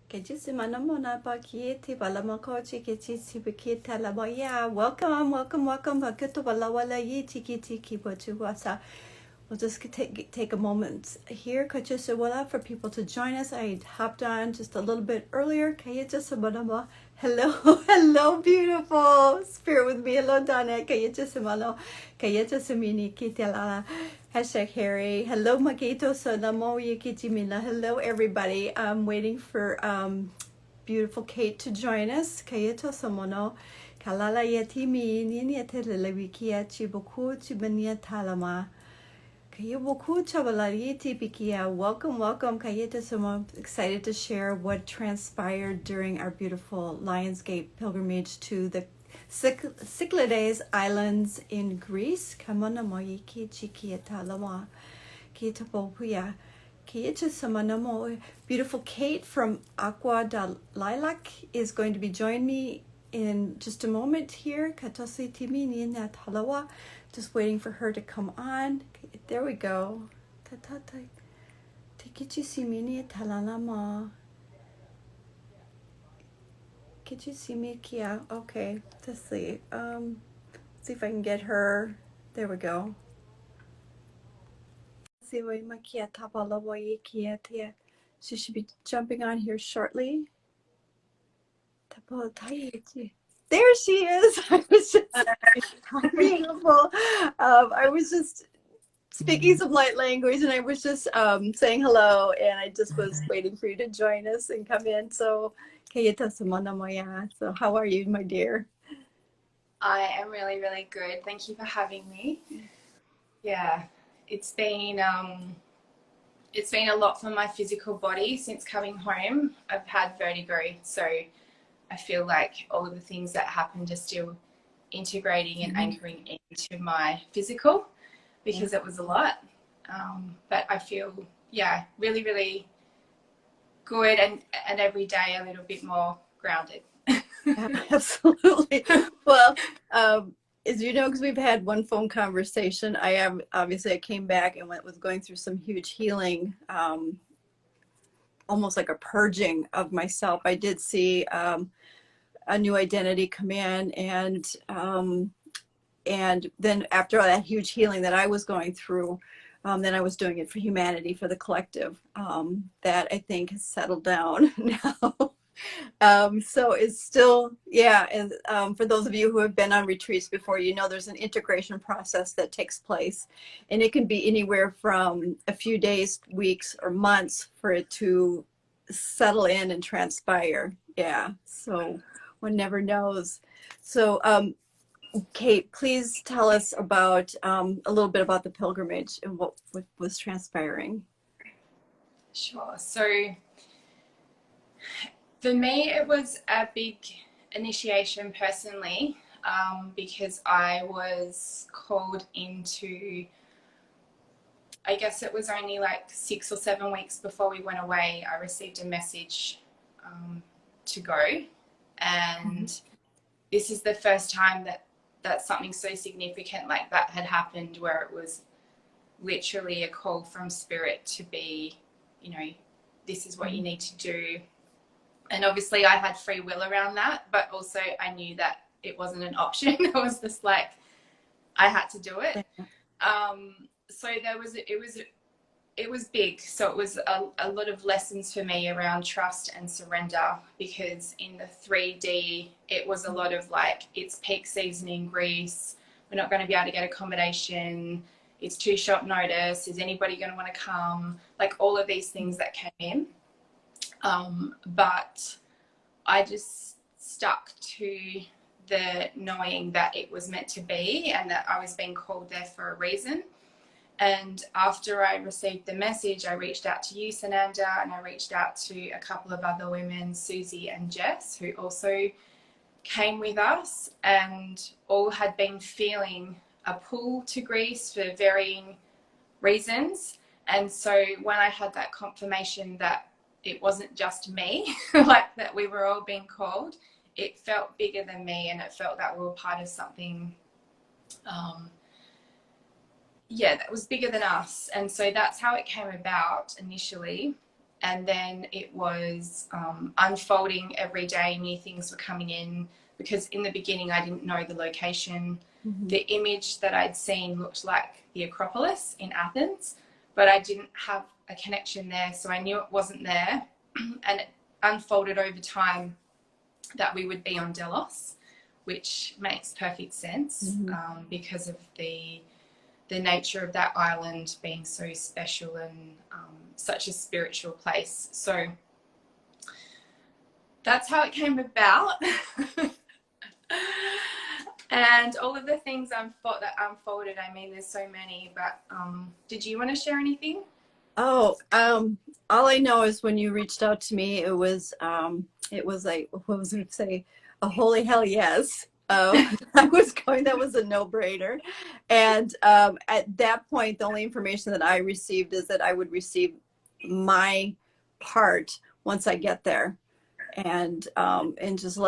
Que disse manamona pa kieti balamako chiki sibikita laboya. Welcome. Bakuto balawala yi tiki wasa. We'll just take a moment here, Kachusawala, for people to join us. I hopped on just a little bit earlier. Kayajasamanama. Hello, hello, beautiful. Spirit with me. Hello, Donna. Kayajasamalo. Kayajasamini Kitala. Hashtag Harry. Hello, Makito Sanamo Yikitimila. Hello, everybody. I'm waiting for beautiful Kate to join us. Kayato Samono. Kalala Yatimi. Nini Telelewikia Chibuku Chibania Talama. Welcome. I'm excited to share what transpired during our beautiful Lionsgate pilgrimage to the Cyclades Islands in Greece. Beautiful Kate from Aqua da Lilac is going to be joining me in just a moment here. Just waiting for her to come on. There we go. Takichi simini talalama. Kichi simi kia. Okay, let's see. See if I can get her. There we go. See what makia tapalawa kia tia. She should be jumping on here shortly. There she is. I was just beautiful. I was just speaking some light language, and I was just saying hello, and I just was waiting for you to join us and come in. So, so how are you, my dear? I am really, really good. Thank you for having me. Yeah, it's been a lot for my physical body since coming home. I've had vertigo, so I feel like all of the things that happened are still integrating and anchoring into my physical because it was a lot. But I feel, really, really good and every day a little bit more grounded. Absolutely. Well, as you know, because we've had one phone conversation, I came back and was going through some huge healing, almost like a purging of myself. I did see a new identity come in, and then after all that huge healing that I was going through, then I was doing it for humanity, for the collective, that I think has settled down now. So it's still, and for those of you who have been on retreats before, you know there's an integration process that takes place, and it can be anywhere from a few days, weeks, or months for it to settle in and transpire. Yeah, so one never knows. So Kate, please tell us about a little bit about the pilgrimage and what was transpiring. Sure. So for me, it was a big initiation personally, because I was called into, I guess it was only like 6 or 7 weeks before we went away, I received a message to go. And this is the first time that something so significant like that had happened, where it was literally a call from spirit to be, this is what you need to do. And obviously I had free will around that, but also I knew that it wasn't an option. It was just like, I had to do it. So it was big. So it was a lot of lessons for me around trust and surrender, because in the 3D, it was a lot of like, it's peak season in Greece. We're not going to be able to get accommodation. It's too short notice. Is anybody going to want to come? Like all of these things that came in. But I just stuck to the knowing that it was meant to be and that I was being called there for a reason. And after I received the message, I reached out to you, Sananda, and I reached out to a couple of other women, Susie and Jess, who also came with us, and all had been feeling a pull to Greece for varying reasons. And so when I had that confirmation that it wasn't just me, like that we were all being called, it felt bigger than me, and it felt that we were part of something that was bigger than us. And so that's how it came about initially. and then it was unfolding every day. New things were coming in, because in the beginning I didn't know the location. The image that I'd seen looked like the Acropolis in Athens, but I didn't have a connection there, so I knew it wasn't there. And it unfolded over time that we would be on Delos, which makes perfect sense because of the nature of that island being so special and such a spiritual place. So that's how it came about. And all of the things that unfolded, I mean, there's so many, but did you want to share anything? Oh, all I know is when you reached out to me, it was like, what was I going to say? A holy hell yes. That was a no-brainer. And at that point, the only information that I received is that I would receive my part once I get there, and just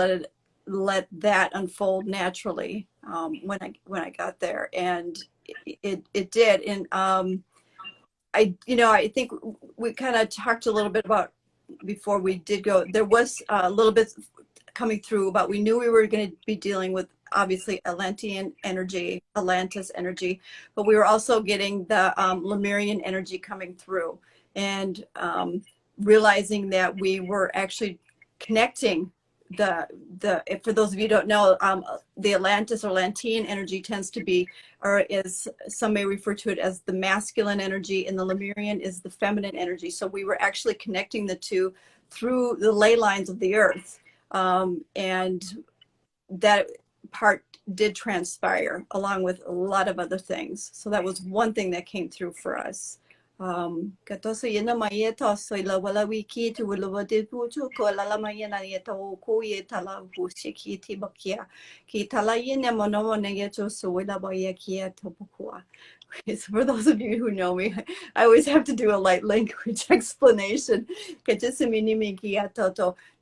let that unfold naturally when I got there, and it did. And I think we kind of talked a little bit about before we did go. There was a little bit coming through about, we knew we were going to be dealing with obviously Atlantean energy, Atlantis energy, but we were also getting the Lemurian energy coming through, and realizing that we were actually connecting for those of you who don't know, the Atlantis or Atlantean energy tends to be, or is, some may refer to it as the masculine energy, and the Lemurian is the feminine energy. So we were actually connecting the two through the ley lines of the earth. And that part did transpire along with a lot of other things. So that was one thing that came through for us. Katoso yena mayeto so la wala wiki to wala de putu ko la mayena yeto ko yetala bushiki tibakia ki tala yena mono negeto so wala bayakia topukua. So for those of you who know me, I always have to do a light language explanation.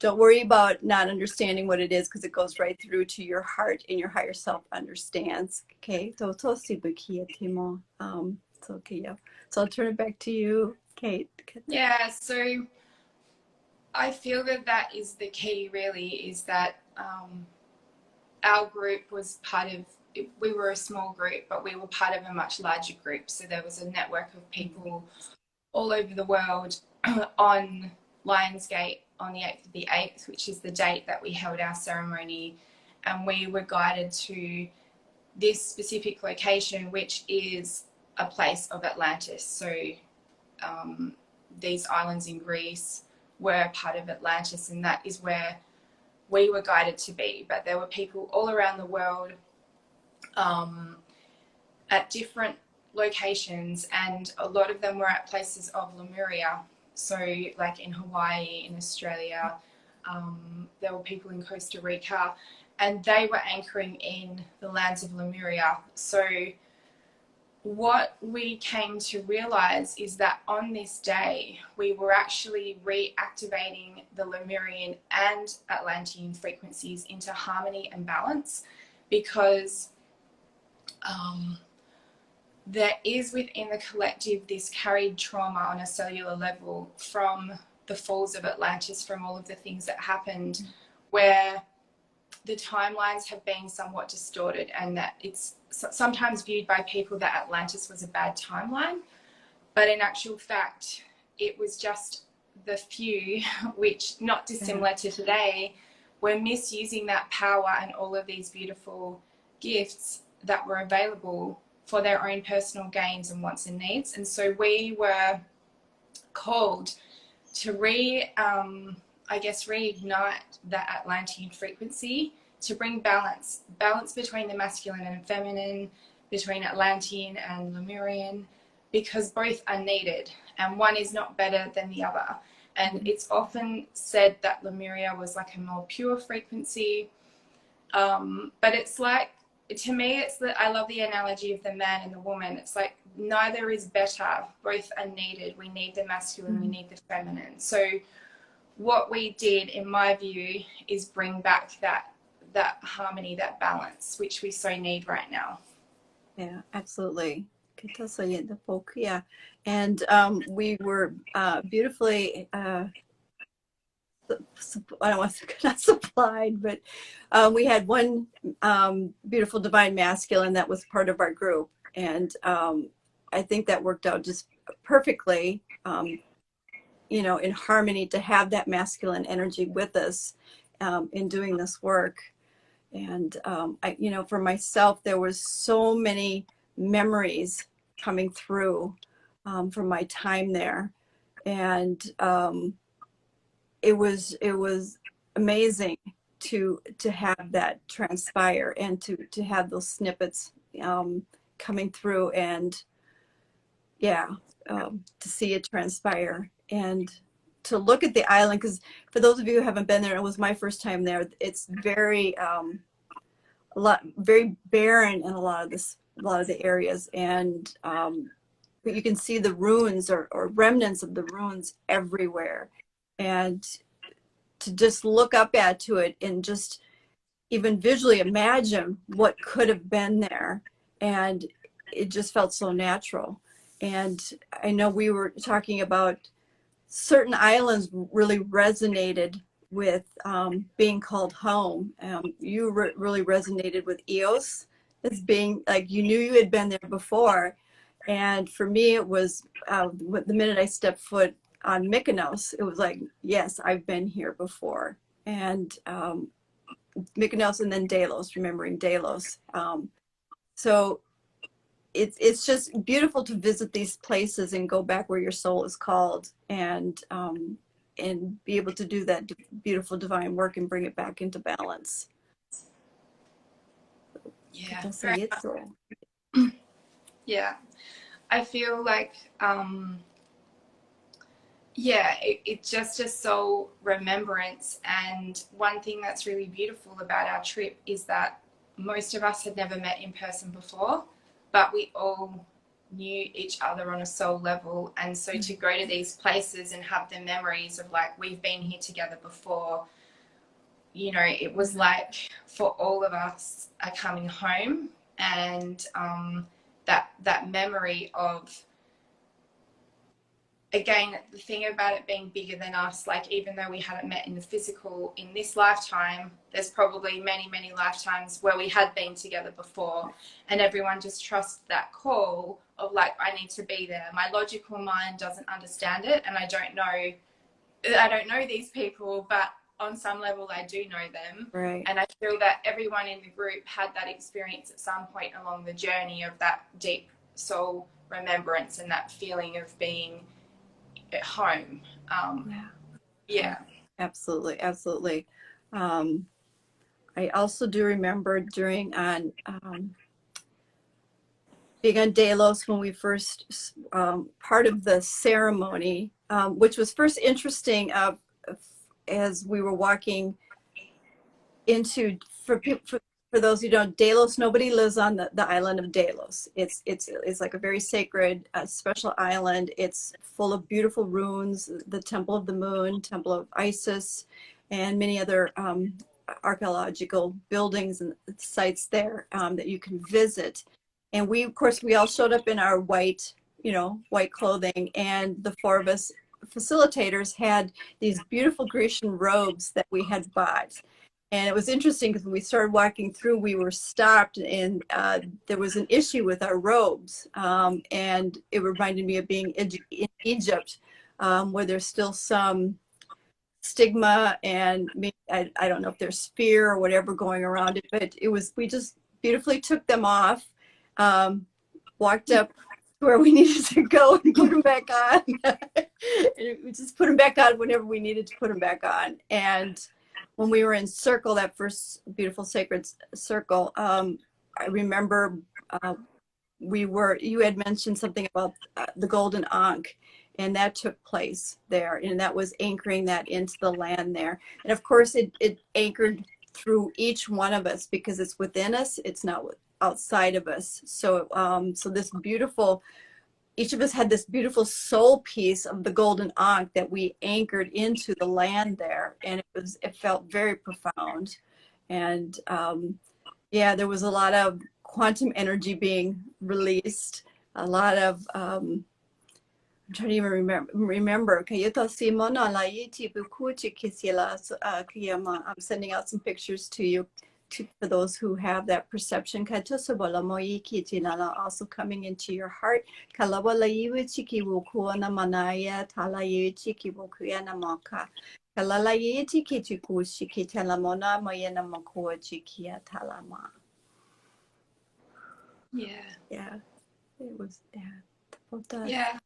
Don't worry about not understanding what it is, because it goes right through to your heart, and your higher self understands. Okay. So okay, yeah. So I'll turn it back to you, Kate. Yeah, so I feel that is the key, really, is that our group was part of, we were a small group, but we were part of a much larger group. So there was a network of people all over the world on Lionsgate on the 8th of the 8th, which is the date that we held our ceremony. And we were guided to this specific location, which is a place of Atlantis. So these islands in Greece were part of Atlantis, and that is where we were guided to be. But there were people all around the world at different locations, and a lot of them were at places of Lemuria. So like in Hawaii, in Australia, there were people in Costa Rica, and they were anchoring in the lands of Lemuria. So what we came to realize is that on this day, we were actually reactivating the Lemurian and Atlantean frequencies into harmony and balance, because there is within the collective this carried trauma on a cellular level from the falls of Atlantis, from all of the things that happened, where the timelines have been somewhat distorted, and that it's sometimes viewed by people that Atlantis was a bad timeline, but in actual fact it was just the few, which, not dissimilar to today, were misusing that power and all of these beautiful gifts that were available for their own personal gains and wants and needs. And so we were called to reignite that Atlantean frequency, to bring balance between the masculine and feminine, between Atlantean and Lemurian, because both are needed and one is not better than the other. And it's often said that Lemuria was like a more pure frequency, but it's like, to me, I love the analogy of the man and the woman. It's like neither is better, both are needed. We need the masculine, we need the feminine. So what we did, in my view, is bring back that harmony, that balance, which we so need right now. Yeah, absolutely. And we were beautifully, I don't want to not supplied, but we had one beautiful divine masculine that was part of our group. And I think that worked out just perfectly, you know, in harmony to have that masculine energy with us in doing this work. And you know, for myself, there was so many memories coming through from my time there, and it was amazing to have that transpire and to have those snippets coming through, and yeah, to see it transpire and to look at the island, because for those of you who haven't been there, it was my first time there. It's very very barren in a lot of the areas, and but you can see the ruins or remnants of the ruins everywhere, and to just look up to it and just even visually imagine what could have been there, and it just felt so natural. And I know we were talking about certain islands really resonated with being called home. You really resonated with Eos as being like you knew you had been there before. And for me, it was the minute I stepped foot on Mykonos, it was like, yes, I've been here before. And Mykonos and then Delos, remembering Delos. So it's just beautiful to visit these places and go back where your soul is called, and be able to do that beautiful divine work and bring it back into balance. Yeah. Yeah. I feel like, yeah, it's just a soul remembrance. And one thing that's really beautiful about our trip is that most of us had never met in person before, but we all knew each other on a soul level. And so to go to these places and have the memories of like, we've been here together before, you know, it was like for all of us are coming home. And that memory of, again, the thing about it being bigger than us, like even though we hadn't met in the physical in this lifetime, there's probably many, many lifetimes where we had been together before, and everyone just trusts that call of like, I need to be there. My logical mind doesn't understand it, and I don't know these people, but on some level I do know them. Right. And I feel that everyone in the group had that experience at some point along the journey of that deep soul remembrance and that feeling of being at home. Yeah. Absolutely. I also do remember during being on Delos when we first part of the ceremony, which was first interesting as we were walking into, for those who don't, Delos, nobody lives on the island of Delos. It's like a very sacred, special island. It's full of beautiful ruins, the Temple of the Moon, Temple of Isis, and many other archaeological buildings and sites there that you can visit. And we, of course, we all showed up in our white clothing, and the four of us facilitators had these beautiful Grecian robes that we had bought. And it was interesting because when we started walking through, we were stopped, and there was an issue with our robes. And it reminded me of being in Egypt, where there's still some stigma, and maybe, I don't know if there's fear or whatever going around it, but we just beautifully took them off, walked up to where we needed to go and put them back on. We just put them back on whenever we needed to put them back on. And when we were in circle, that first beautiful sacred circle, I remember you had mentioned something about the golden ankh, and that took place there, and that was anchoring that into the land there. And of course it anchored through each one of us because it's within us, it's not outside of us. So so this beautiful, each of us had this beautiful soul piece of the golden ankh that we anchored into the land there, and it felt very profound. And yeah, there was a lot of quantum energy being released a lot of I'm trying to even remember. I'm sending out some pictures to you for those who have that perception. Also coming into your heart. Yeah, it was, yeah. Yeah.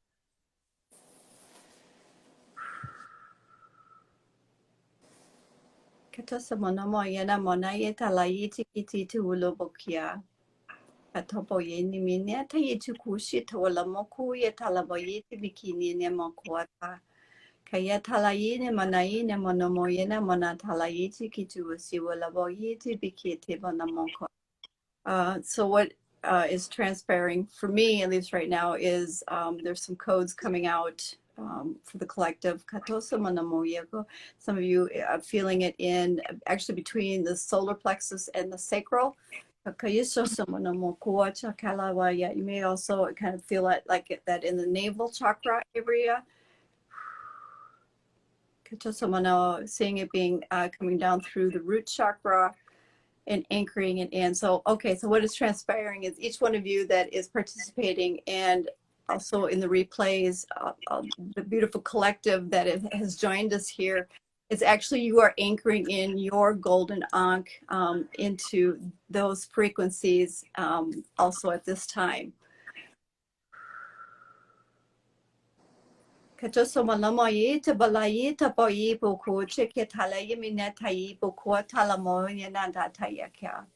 Katosa mona moyena mona yeta la yiti kiti tu ulobokia. Katopo yeni minia ta yitu kushi to la moku yeta la boyeti bikini ne mokuata. Kayeta la yine manaine monomoyena mona tala yiti kitu usiwa la boyeti bikiti bona moko. So what is transpiring for me, at least right now, is there's some codes coming out for the collective. Some of you are feeling it in actually between the solar plexus and the sacral. You may also kind of feel it like that in the navel chakra area. Seeing it being coming down through the root chakra and anchoring it in. So, okay, so what is transpiring is each one of you that is participating and also in the replays, the beautiful collective that has joined us here, is actually you are anchoring in your golden ankh into those frequencies also at this time. Katoso malamo yi te balayi te boyi boku cheke talayi minetayi boku talamo yananda tayaka.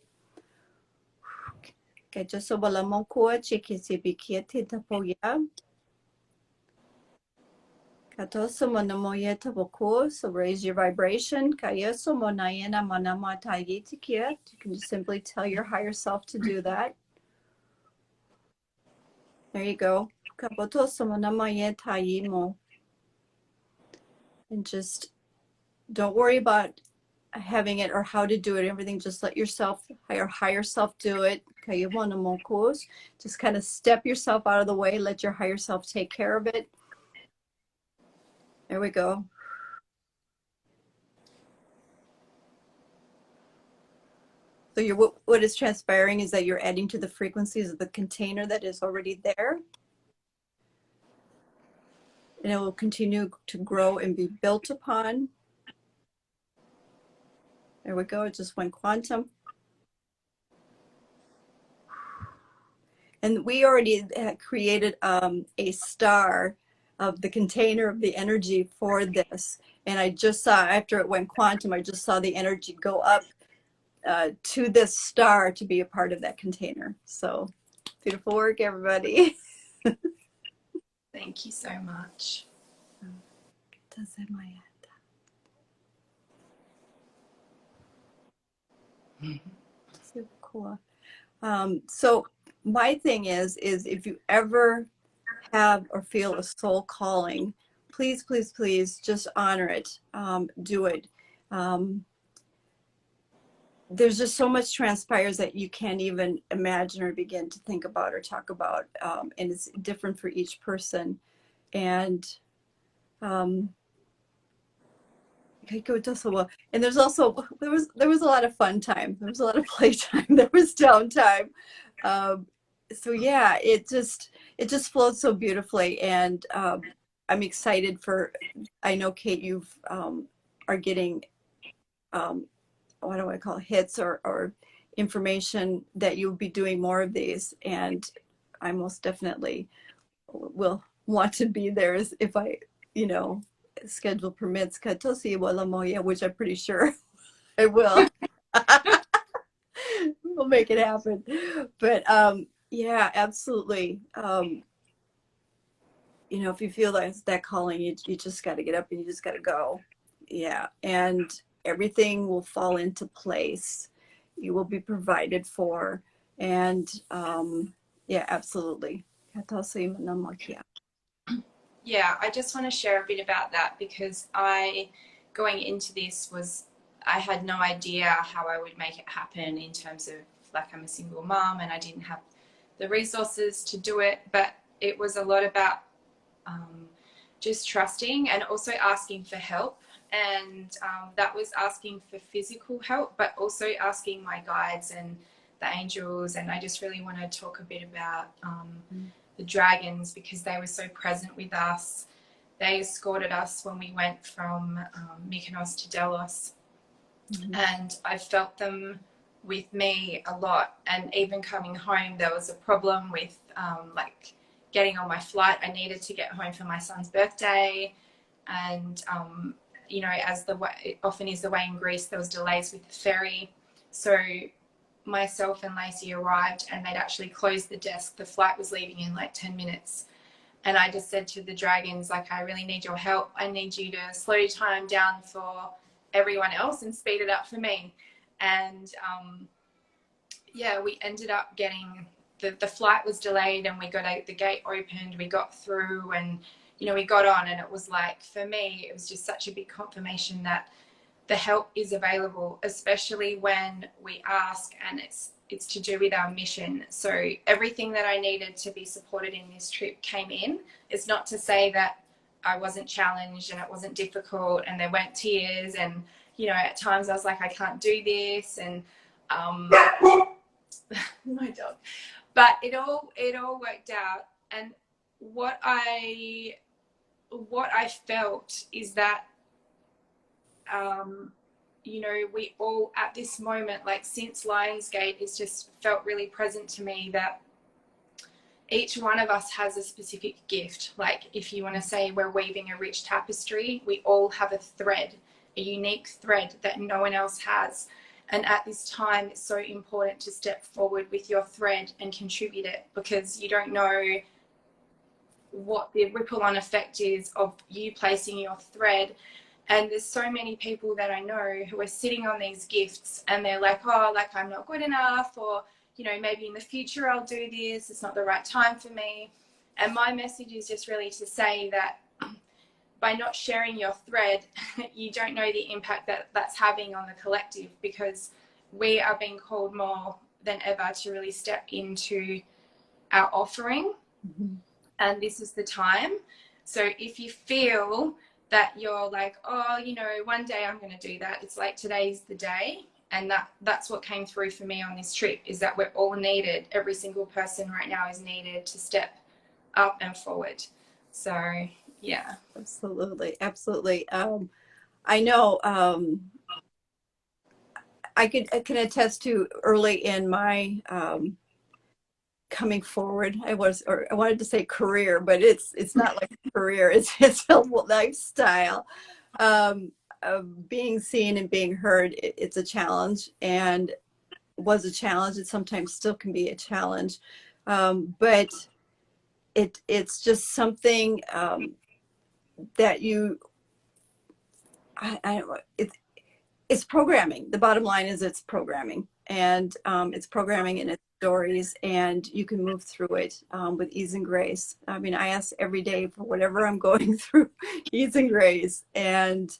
Katoso balamo ko cheke sibikia te tapoya. Katoso monamoye te boku, so raise your vibration. Kayoso monayena manama tayi tikia. You can just simply tell your higher self to do that. There you go. Kabotoso monamaye tayi mo. And just don't worry about having it or how to do it. Everything, just let yourself, your higher self do it. Just kind of step yourself out of the way. Let your higher self take care of it. There we go. So what is transpiring is that you're adding to the frequencies of the container that is already there. And it will continue to grow and be built upon. There we go. It just went quantum. And we already had created a star of the container of the energy for this. And I just saw, after it went quantum, I just saw the energy go up to this star to be a part of that container. So beautiful work, everybody. Thank you so much. Super cool. So my thing is if you ever have or feel a soul calling, please, please, please just honor it. Do it. There's just so much transpires that you can't even imagine or begin to think about or talk about. And it's different for each person. And there's also, there was a lot of fun time. There was a lot of playtime. There was downtime. So yeah, it just flows so beautifully. And I'm excited for, I know Kate, you've are getting, what do I call it, hits or information that you'll be doing more of these. And I most definitely will want to be there if I, schedule permits, which I'm pretty sure I will. We'll make it happen. But yeah, absolutely. If you feel that calling, you just got to get up and you just got to go. Yeah. And everything will fall into place. You will be provided for. And yeah, absolutely. Yeah, I just want to share a bit about that because going into this I had no idea how I would make it happen in terms of, like, I'm a single mom and I didn't have the resources to do it, but it was a lot about just trusting and also asking for help. And that was asking for physical help, but also asking my guides and the angels. And I just really want to talk a bit about the dragons, because they were so present with us. They escorted us when we went from Mykonos to Delos. And I felt them with me a lot. And even coming home, there was a problem with like getting on my flight. I needed to get home for my son's birthday. And, you know, as the way, it often is the way in Greece, there was delays with the ferry. So myself and Lacey arrived, and they'd actually closed the desk. The flight was leaving in like 10 minutes. And I just said to the dragons, like, I really need your help. I need you to slow time down for everyone else and speed it up for me. And yeah, we ended up getting, the flight was delayed, and we got the gate opened, we got through, and, you know, we got on. And it was like, for me, it was just such a big confirmation that the help is available, especially when we ask, and it's to do with our mission. So everything that I needed to be supported in this trip came in. It's not to say that I wasn't challenged and it wasn't difficult and there weren't tears, and, you know, at times I was like, I can't do this, and my dog. But it all worked out. And what I felt is that you know, we all at this moment, like since Lionsgate, it's just felt really present to me that each one of us has a specific gift. Like, if you want to say we're weaving a rich tapestry, we all have a thread, a unique thread that no one else has. And at this time, it's so important to step forward with your thread and contribute it, because you don't know what the ripple on effect is of you placing your thread. And there's so many people that I know who are sitting on these gifts, and they're like, oh, like, I'm not good enough, or, you know, maybe in the future I'll do this, it's not the right time for me. And my message is just really to say that by not sharing your thread, you don't know the impact that that's having on the collective, because we are being called more than ever to really step into our offering. And this is the time. So if you feel that you're like, oh, you know, one day I'm going to do that, it's like, today's the day. And that's what came through for me on this trip, is that we're all needed. Every single person right now is needed to step up and forward. So yeah. Absolutely. I know, I can attest to early in my coming forward. I wanted to say career, but it's not like a career. It's a lifestyle. Of being seen and being heard. It's a challenge, and was a challenge. It sometimes still can be a challenge, but it's just something that you. It's programming. The bottom line is it's programming, and it's programming in its stories, and you can move through it with ease and grace. I mean, I ask every day for whatever I'm going through, ease and grace, and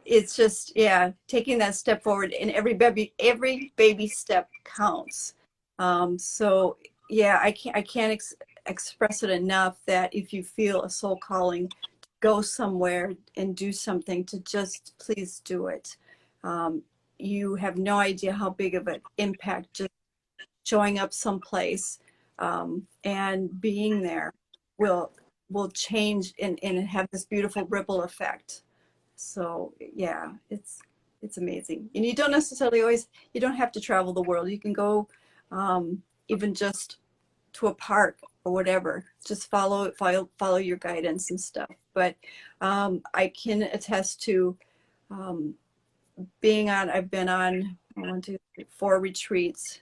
it's just, yeah, taking that step forward, and every baby step counts. So yeah, I can't express it enough that if you feel a soul calling to go somewhere and do something, to just please do it. You have no idea how big of an impact just showing up someplace and being there will change and have this beautiful ripple effect. So yeah, it's amazing. And you don't necessarily you don't have to travel the world. You can go even just to a park or whatever. Just follow your guidance and stuff. But I can attest to I've been on 1, 2, 3, 4 retreats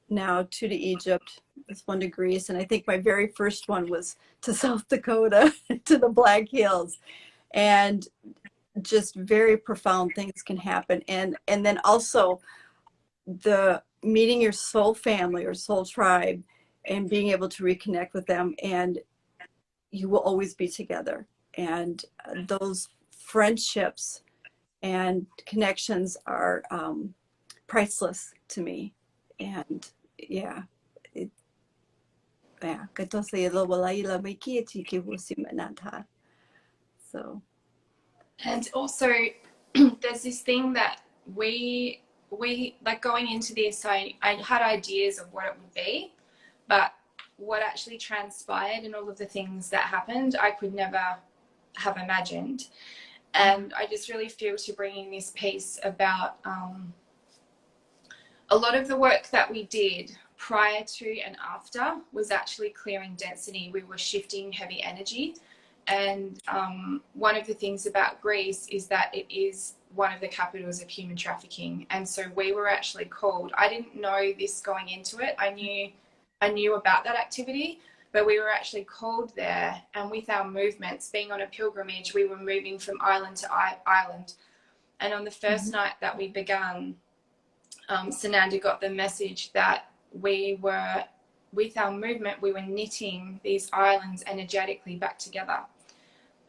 now, 2 to Egypt, this 1 to Greece, and I think my very first one was to South Dakota, to the Black Hills. And just very profound things can happen. And then also the meeting your soul family or soul tribe and being able to reconnect with them, and you will always be together. And those friendships and connections are priceless to me. And yeah, Yeah, kato se lo wala ila mai ki tiki wusi manata. So. And also, there's this thing that we like going into this. I had ideas of what it would be, but what actually transpired and all of the things that happened, I could never have imagined. And I just really feel to bringing this piece about a lot of the work that we did prior to and after was actually clearing density. We were shifting heavy energy. And one of the things about Greece is that it is one of the capitals of human trafficking. And so we were actually called. I didn't know this going into it. I knew about that activity, but we were actually called there. And with our movements, being on a pilgrimage, we were moving from island to island. And on the first night that we began, Sananda got the message that we were, with our movement, we were knitting these islands energetically back together.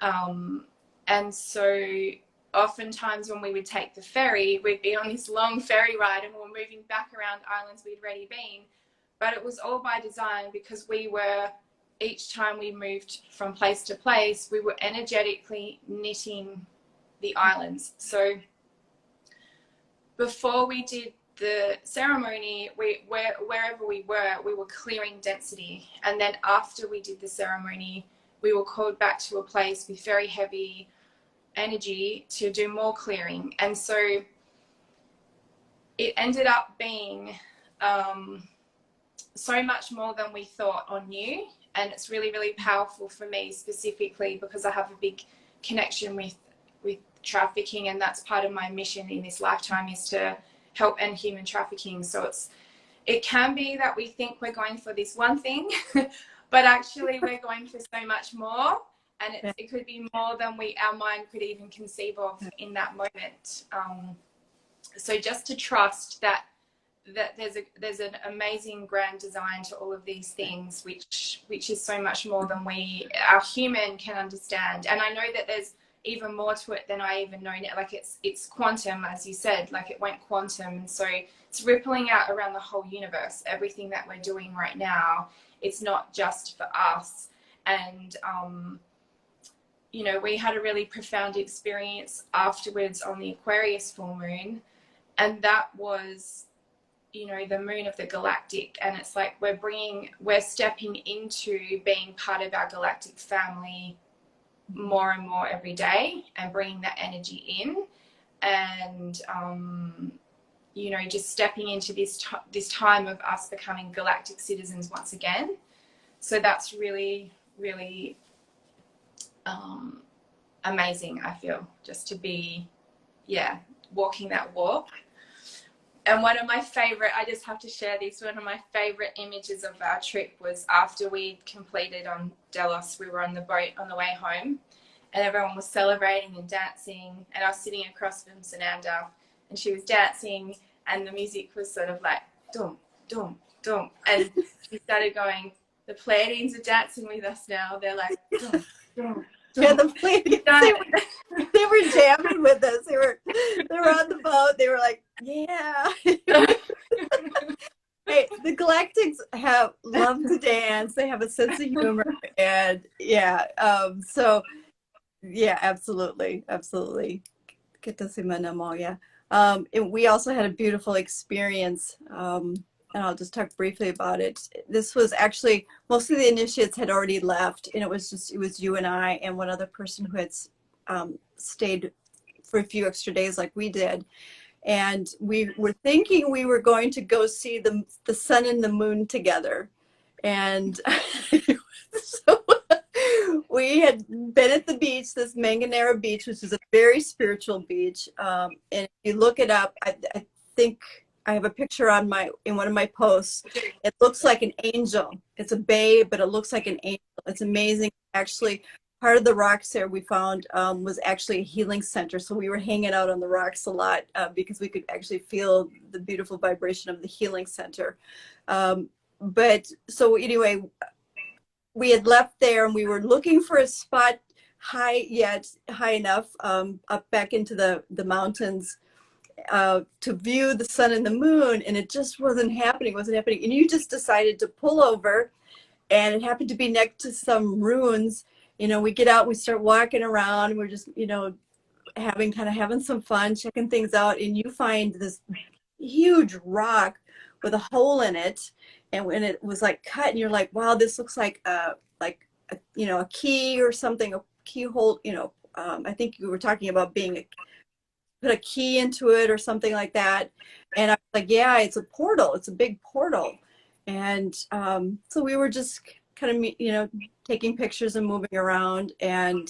And so oftentimes when we would take the ferry, we'd be on this long ferry ride and we were moving back around islands we'd already been. But it was all by design, because we were, each time we moved from place to place, we were energetically knitting the islands. So before we did the ceremony, wherever we were clearing density. And then after we did the ceremony, we were called back to a place with very heavy energy to do more clearing. And so it ended up being so much more than we thought or knew. And it's really, really powerful for me specifically because I have a big connection with trafficking, and that's part of my mission in this lifetime, is to help end human trafficking. So it can be that we think we're going for this one thing, but actually we're going for so much more, and it could be more than our mind could even conceive of in that moment. So just to trust that there's an amazing grand design to all of these things, which is so much more than our human can understand. And I know that there's even more to it than I even know now. Like it's quantum, as you said, like it went quantum. And so it's rippling out around the whole universe. Everything that we're doing right now, it's not just for us. And, you know, we had a really profound experience afterwards on the Aquarius full moon. And that was, you know, the moon of the galactic. And it's like we're stepping into being part of our galactic family more and more every day, and bringing that energy in, and you know, just stepping into this time of us becoming galactic citizens once again. So that's really, really amazing, I feel, just to be walking that walk. And one of my favorite, I just have to share this, one of my favorite images of our trip was after we completed on Delos. We were on the boat on the way home, and everyone was celebrating and dancing, and I was sitting across from Sananda, and she was dancing, and the music was sort of like dum dum dum, and she started going, the Pleiadians are dancing with us now. They're like dum dum. Yeah, the Pleiadians, they were jamming with us. They were on the boat. They were like, yeah. Hey, the Galactics love to dance. They have a sense of humor, and so yeah, absolutely. Yeah. And we also had a beautiful experience. And I'll just talk briefly about it. This was actually, most of the initiates had already left, and it was you and I and one other person who had stayed for a few extra days like we did. And we were thinking we were going to go see the sun and the moon together. And so we had been at the beach, this Manganera beach, which is a very spiritual beach. And if you look it up, I think I have a picture in one of my posts. It looks like an angel. It's a bay, but it looks like an angel. It's amazing. Actually, part of the rocks there we found was actually a healing center. So we were hanging out on the rocks a lot because we could actually feel the beautiful vibration of the healing center. But so anyway, we had left there and we were looking for a spot high enough up back into the mountains to view the sun and the moon, and it just wasn't happening. And you just decided to pull over and it happened to be next to some ruins. You know, we get out, we start walking around, we're just, you know, having some fun, checking things out, and you find this huge rock with a hole in it, and when it was like cut, and you're like, wow, this looks like a you know, a key or something, a keyhole, you know. I think you were talking about put a key into it or something like that. And I was like, yeah, it's a portal. It's a big portal. And so we were just kind of, you know, taking pictures and moving around. And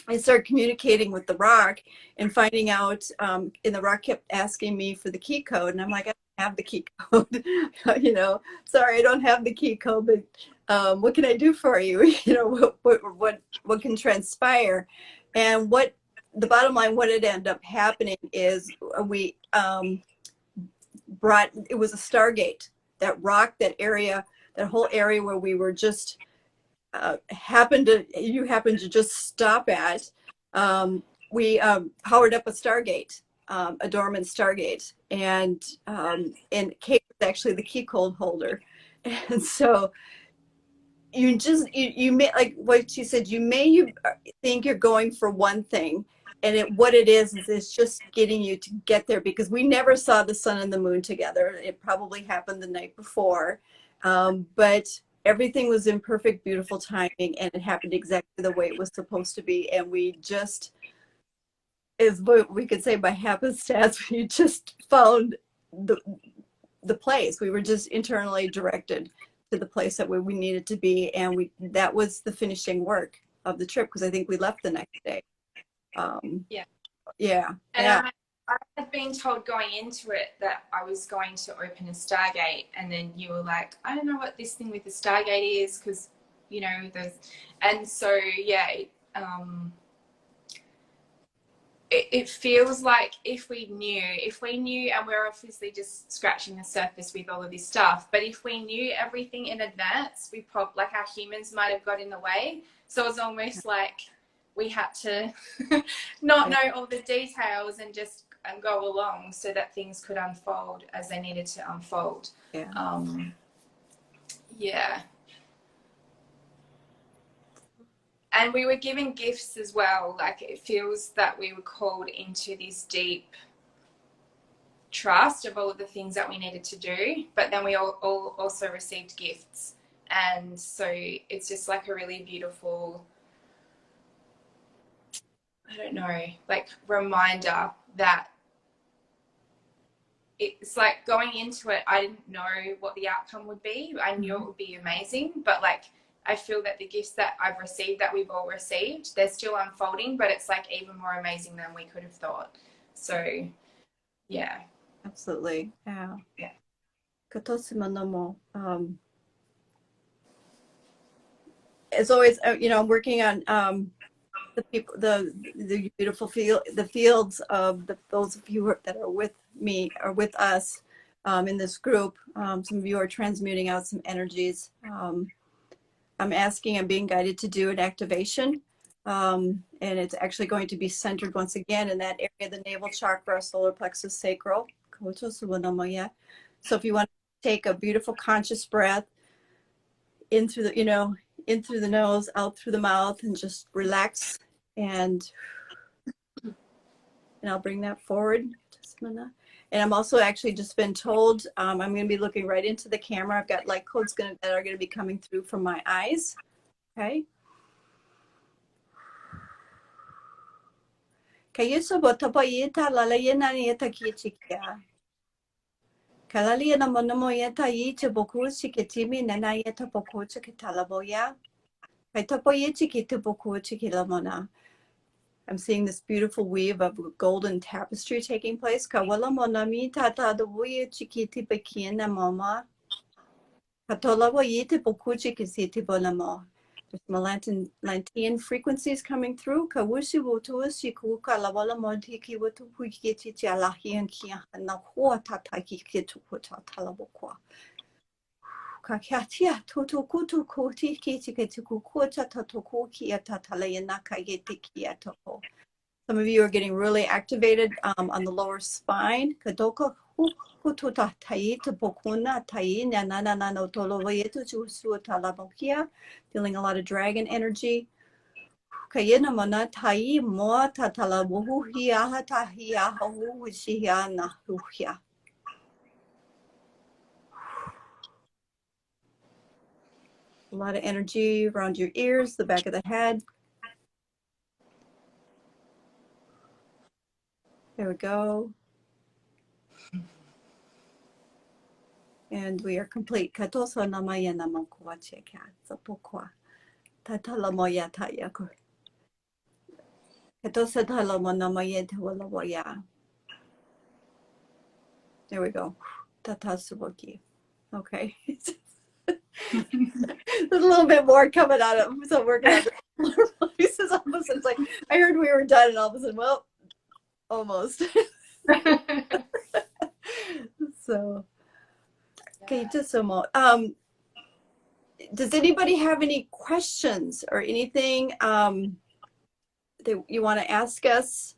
I started communicating with the rock and finding out, and the rock kept asking me for the key code. And I'm like, I don't have the key code. You know, sorry, I don't have the key code, but what can I do for you? You know, what can transpire? And what the bottom line, what had ended up happening is we it was a stargate. That rock, that area, that whole area where we were just you happened to just stop at, we powered up a stargate, a dormant stargate, and Kate was actually the key code holder. And so you may, like what she said, you think you're going for one thing, and what it is it's just getting you to get there, because we never saw the sun and the moon together. It probably happened the night before, but everything was in perfect, beautiful timing, and it happened exactly the way it was supposed to be. And we just, is what we could say by happenstance, we just found the place. We were just internally directed to the place that we needed to be, and that was the finishing work of the trip, because I think we left the next day. Yeah. And I had been told going into it that I was going to open a stargate, and then you were like, I don't know what this thing with the stargate is, because, you know, and so yeah, it feels like if we knew, and we're obviously just scratching the surface with all of this stuff, but if we knew everything in advance, like our humans might have got in the way. So it's almost like we had to not know all the details and just go along so that things could unfold as they needed to unfold. Yeah. And we were given gifts as well. Like, it feels that we were called into this deep trust of all of the things that we needed to do, but then we all also received gifts. And so it's just like a really beautiful, I don't know, like reminder that it's like going into it, I didn't know what the outcome would be. I knew it would be amazing, but like I feel that the gifts that I've received, that we've all received, they're still unfolding, but it's like even more amazing than we could have thought. So yeah. Absolutely. Yeah. As always, you know, I'm working on the people, the beautiful fields of those of you that are with me or with us in this group. Some of you are transmuting out some energies. I'm being guided to do an activation, and it's actually going to be centered once again in that area, the navel chakra, solar plexus sacral. So if you want to take a beautiful conscious breath in through the nose, out through the mouth, and just relax, and I'll bring that forward. And I'm also actually just been told I'm going to be looking right into the camera. I've got light codes that are going to be coming through from my eyes. Okay. Kalalia na monomoyeta yi te boku chiketimi nana yeta boku chiketalaboya. Kaitapoye chikete boku chikilamona. I'm seeing this beautiful weave of golden tapestry taking place. Kawala monami tata the wuye chikiti bekiena mama. Katola woyete boku chikisiti bolamo. There's Atlantean frequencies coming through. Kawushi wutushi kuka lawala montiki wutu puikiti tialahi and kia na hua tataki kitu talabokwa. Kakatia toto kutu koti kiti kiti kukuta tatoku kia tatalayanaka yeti kia toko. Some of you are getting really activated on the lower spine. Kadoka hututa taita bokuna taina nanana tolovayetu jusu talabokia. Feeling a lot of dragon energy. Kayena mana tai moa tatalabuhu hiaha tahia hu shiana huhia. A lot of energy around your ears, the back of the head. There we go. And we are complete. Katoso namaya namokuwa cheka. Zapokwa. Tatalamoya tayaku. Katosa talamo namaya tewalaboya. There we go. Tatasuboki. Okay. There's a little bit more coming out of, so we're going to pieces. All of a sudden, it's like, I heard we were done, and all of a sudden, well, almost. So, okay, just a moment. Does anybody have any questions or anything that you want to ask us?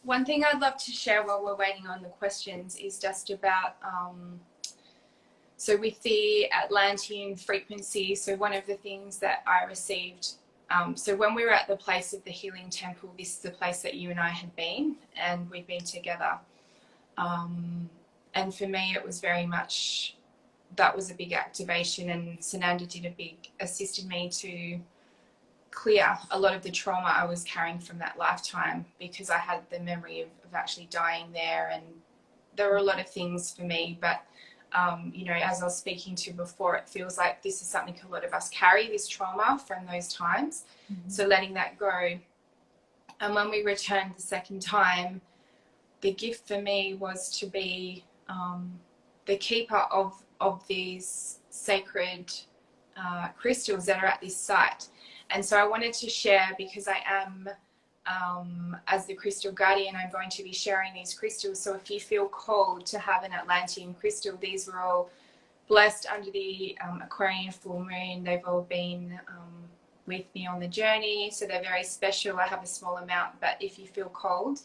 One thing I'd love to share while we're waiting on the questions is just about, so with the Atlantean frequency, so one of the things that I received, so when we were at the place of the healing temple, this is the place that you and I had been, and we'd been together. And for me, it was very much, that was a big activation, and Sananda assisted me to clear a lot of the trauma I was carrying from that lifetime, because I had the memory of actually dying there, and there were a lot of things for me, but you know, as I was speaking to before, it feels like this is something a lot of us carry, this trauma from those times. So letting that go. And when we returned the second time, the gift for me was to be the keeper of these sacred crystals that are at this site. And so I wanted to share, because I am, as the crystal guardian, I'm going to be sharing these crystals. So if you feel called to have an Atlantean crystal, these were all blessed under the Aquarian full moon. They've all been with me on the journey. So they're very special. I have a small amount, but if you feel called,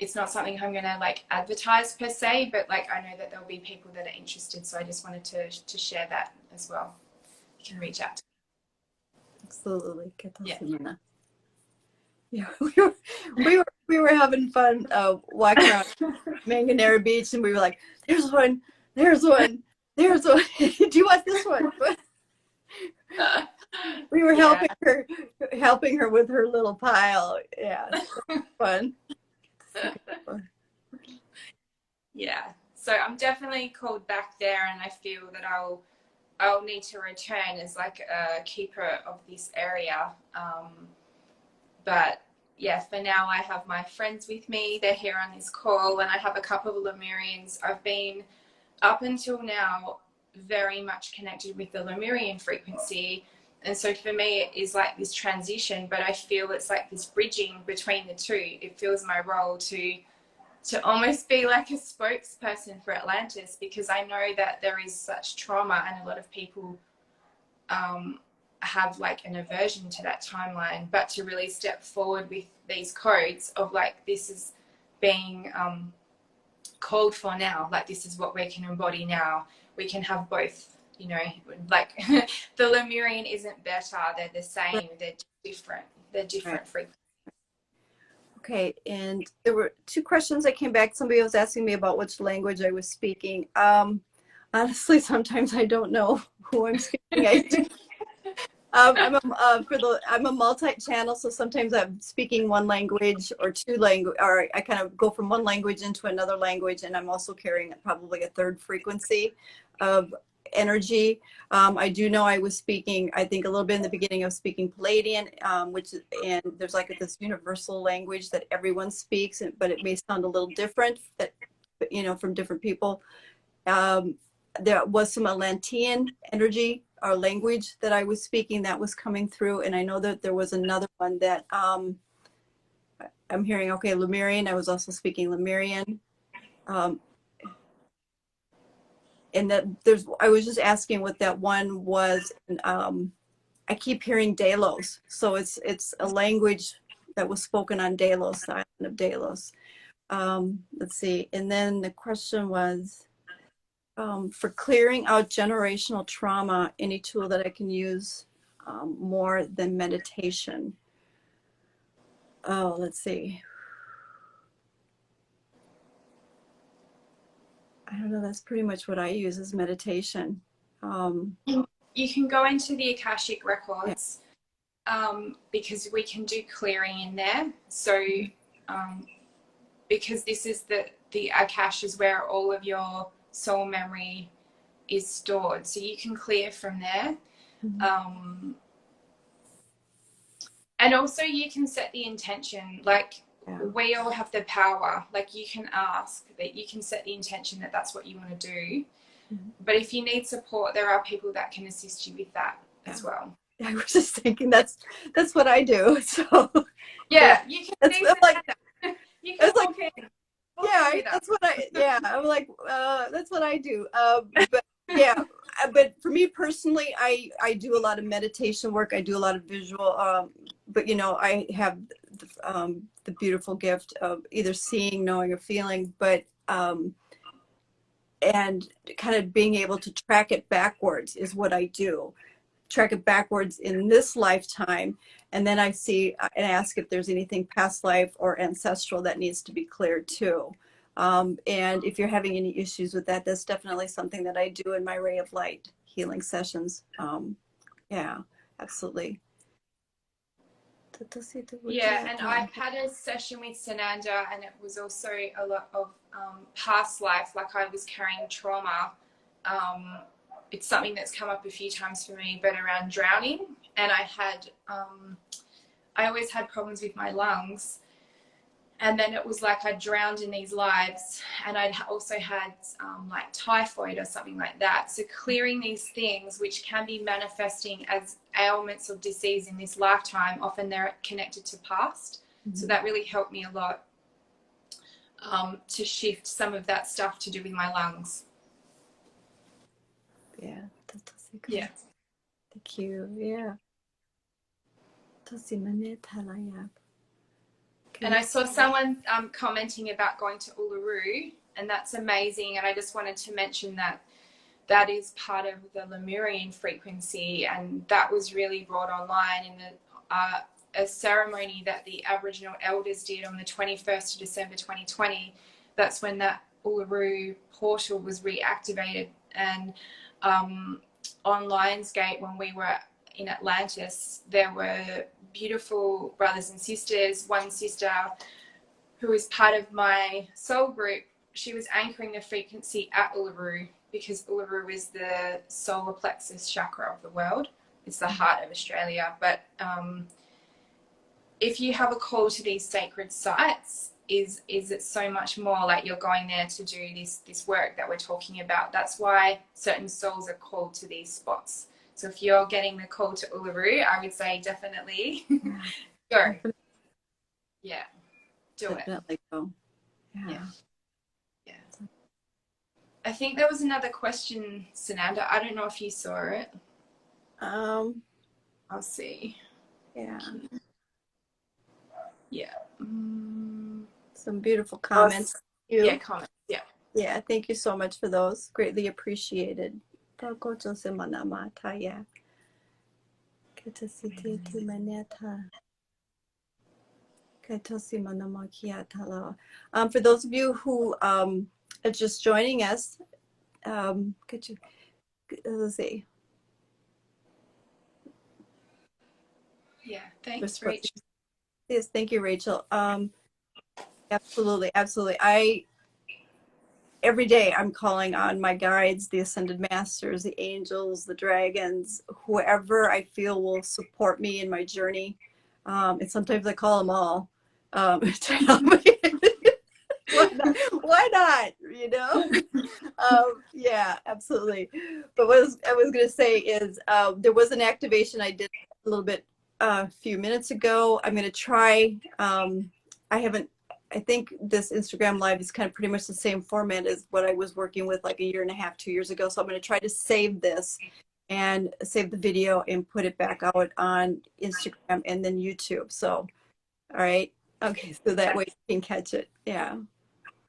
it's not something I'm going to like advertise per se, but like I know that there'll be people that are interested. So I just wanted to share that as well. You can reach out. Absolutely. Yeah. Yeah, we were having fun walking around Manganera Beach, and we were like, "There's one, there's one, there's one. Do you want this one?" We were helping her with her little pile. Yeah, fun. Yeah. So I'm definitely called back there, and I feel that I'll need to return as like a keeper of this area. But yeah, for now I have my friends with me. They're here on this call, and I have a couple of Lemurians. I've been up until now very much connected with the Lemurian frequency. And so for me, it is like this transition, but I feel it's like this bridging between the two. It feels my role to almost be like a spokesperson for Atlantis, because I know that there is such trauma, and a lot of people have like an aversion to that timeline, but to really step forward with these codes of like, this is being called for now, like this is what we can embody now. We can have both, you know, like the Lemurian isn't better, they're the same, they're different, frequencies. Okay, and there were two questions that came back. Somebody was asking me about which language I was speaking. Honestly, sometimes I don't know who I'm speaking. I'm a multi-channel, so sometimes I'm speaking one language or two language, or I kind of go from one language into another language, and I'm also carrying probably a third frequency of energy. I do know I was speaking, I think a little bit in the beginning, I was speaking Pleiadian, and there's like this universal language that everyone speaks, but it may sound a little different, that, you know, from different people. There was some Atlantean energy or language that I was speaking that was coming through, and I know that there was another one that I'm hearing. Okay, Lemurian. I was also speaking Lemurian, and that I was just asking what that one was. And, I keep hearing Delos. So it's a language that was spoken on Delos, the island of Delos. Let's see. And then the question was, for clearing out generational trauma, any tool that I can use more than meditation. Oh, let's see. I don't know. That's pretty much what I use is meditation. You can go into the Akashic records, because we can do clearing in there. So because this is the Akash is where all of your soul memory is stored. So you can clear from there. And also you can set the intention, like we all have the power. Like you can ask that, you can set the intention that that's what you want to do. But if you need support, there are people that can assist you with that as well. I was just thinking that's what I do. So yeah, you can that's like you can walk like, in. That's what I'm like, that's what I do. But yeah, but for me personally, I do a lot of meditation work. I do a lot of visual, but you know, I have the beautiful gift of either seeing, knowing, or feeling, but and kind of being able to track it backwards is what I do. Track it backwards in this lifetime, and then I see and ask if there's anything past life or ancestral that needs to be cleared too. And if you're having any issues with that, that's definitely something that I do in my Ray of Light healing sessions. Yeah, absolutely. Yeah, and I've had a session with Sananda, and it was also a lot of past life, like I was carrying trauma. It's something that's come up a few times for me, but around drowning. And I always had problems with my lungs. And then it was like I drowned in these lives, and I'd also had like typhoid or something like that. So clearing these things, which can be manifesting as ailments or disease in this lifetime, often they're connected to past. So that really helped me a lot to shift some of that stuff to do with my lungs. Yeah. Yeah. Thank you. Yeah. And I saw someone commenting about going to Uluru, and that's amazing. And I just wanted to mention that that is part of the Lemurian frequency, and that was really brought online in a ceremony that the Aboriginal elders did on the 21st of December 2020. That's when that Uluru portal was reactivated. And on Lionsgate, when we were in Atlantis, there were beautiful brothers and sisters. One sister who was part of my soul group, she was anchoring the frequency at Uluru, because Uluru is the solar plexus chakra of the world. It's the heart of Australia. But if you have a call to these sacred sites, is it so much more like you're going there to do this work that we're talking about. That's why certain souls are called to these spots. So if you're getting the call to Uluru, I would say definitely go. Yeah, definitely go. Yeah. I think there was another question, Sananda. I don't know if you saw it. I'll see. Yeah. Yeah. Some beautiful comments. Yeah, comments. Yeah. Yeah, thank you so much for those. Greatly appreciated. Good to see for those of you who are just joining us, let's see. Yeah, thanks, Rachel. Yes, thank you, Rachel. Absolutely. Every day I'm calling on my guides, the ascended masters, the angels, the dragons, whoever I feel will support me in my journey. And sometimes I call them all to help me. Why not? You know? Yeah, absolutely. But what I was going to say is there was an activation I did a little bit a few minutes ago. I'm going to try. I I think this Instagram live is kind of pretty much the same format as what I was working with like a year and a half, 2 years ago. So I'm going to try to save this and save the video and put it back out on Instagram and then YouTube. So, all right. Okay. So that way you can catch it. Yeah.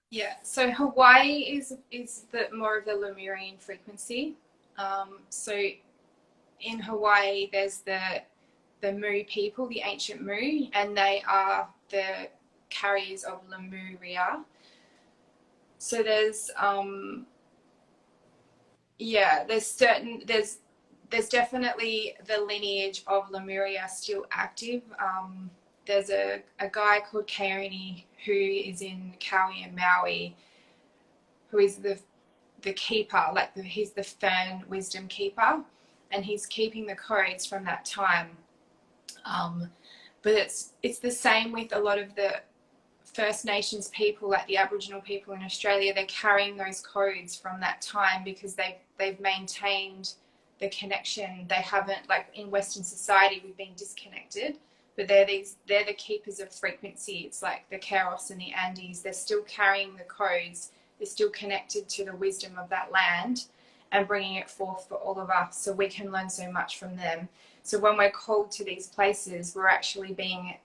Yeah. So Hawaii is the more of the Lemurian frequency. So in Hawaii, there's the Mu people, the ancient Mu, and they are the carriers of Lemuria. So there's there's definitely the lineage of Lemuria still active. There's a guy called Kaoni who is in Kauai and Maui, who is the keeper, like he's the fern wisdom keeper, and he's keeping the codes from that time. But it's the same with a lot of the First Nations people, like the Aboriginal people in Australia. They're carrying those codes from that time because they've maintained the connection. They haven't, like in Western society, we've been disconnected, but they're the keepers of frequency. It's like the Keros and the Andes. They're still carrying the codes. They're still connected to the wisdom of that land and bringing it forth for all of us, so we can learn so much from them. So when we're called to these places, we're actually being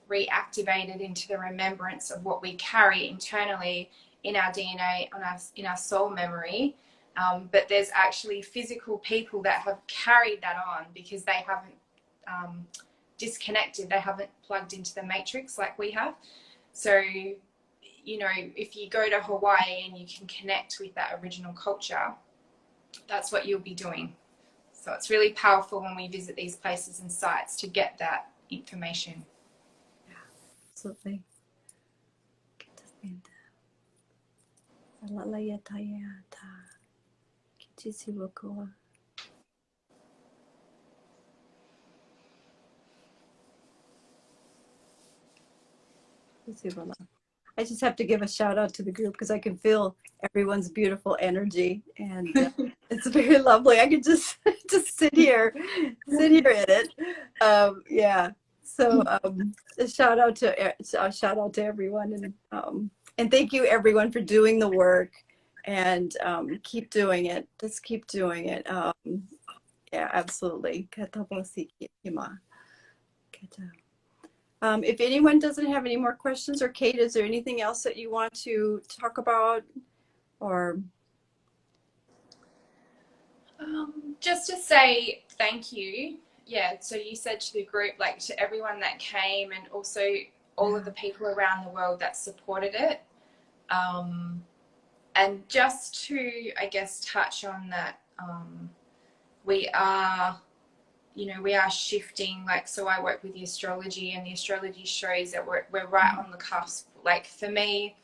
reactivated into the remembrance of what we carry internally in our DNA, in our soul memory. But there's actually physical people that have carried that on because they haven't disconnected, they haven't plugged into the matrix like we have. So, you know, if you go to Hawaii and you can connect with that original culture, that's what you'll be doing. So it's really powerful when we visit these places and sites to get that information. Absolutely. I just have to give a shout out to the group because I can feel everyone's beautiful energy, and it's very lovely. I could just sit here in it. Yeah. So a shout out to everyone, and thank you everyone for doing the work, and keep doing it. Just keep doing it. Yeah, absolutely. If anyone doesn't have any more questions, or Kate, is there anything else that you want to talk about, or? Just to say thank you. Yeah, so you said to the group, like to everyone that came, and also all of the people around the world that supported it. And just to, I guess, touch on that, we are shifting. Like, so I work with the astrology, and the astrology shows that we're right on the cusp. Like for me,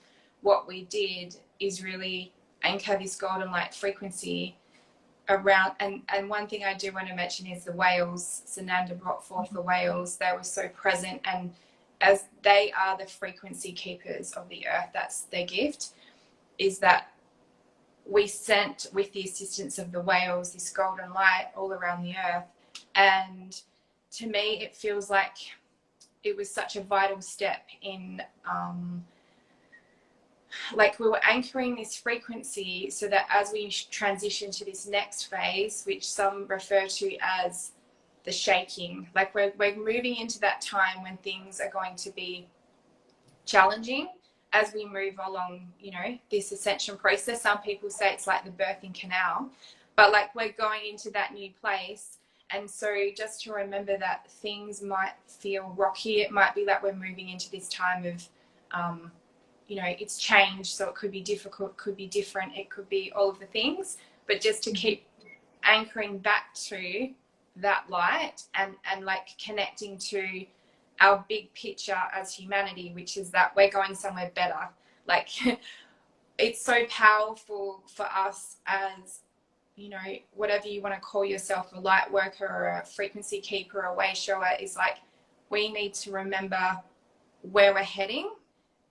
what we did is really anchor this golden light frequency around. And one thing I do want to mention is the whales. Sananda brought forth the whales. They were so present, and as they are the frequency keepers of the earth, that's their gift, is that we sent, with the assistance of the whales, this golden light all around the earth. And to me, it feels like it was such a vital step in, like we were anchoring this frequency so that as we transition to this next phase, which some refer to as the shaking, like we're moving into that time when things are going to be challenging as we move along, you know, this ascension process. Some people say it's like the birthing canal, but like we're going into that new place. And so just to remember that things might feel rocky. It might be like we're moving into this time of, you know, it's changed. So it could be difficult, could be different. It could be all of the things, but just to keep anchoring back to that light and like connecting to our big picture as humanity, which is that we're going somewhere better. Like it's so powerful for us as, you know, whatever you want to call yourself, a light worker or a frequency keeper, a way shower, is like we need to remember where we're heading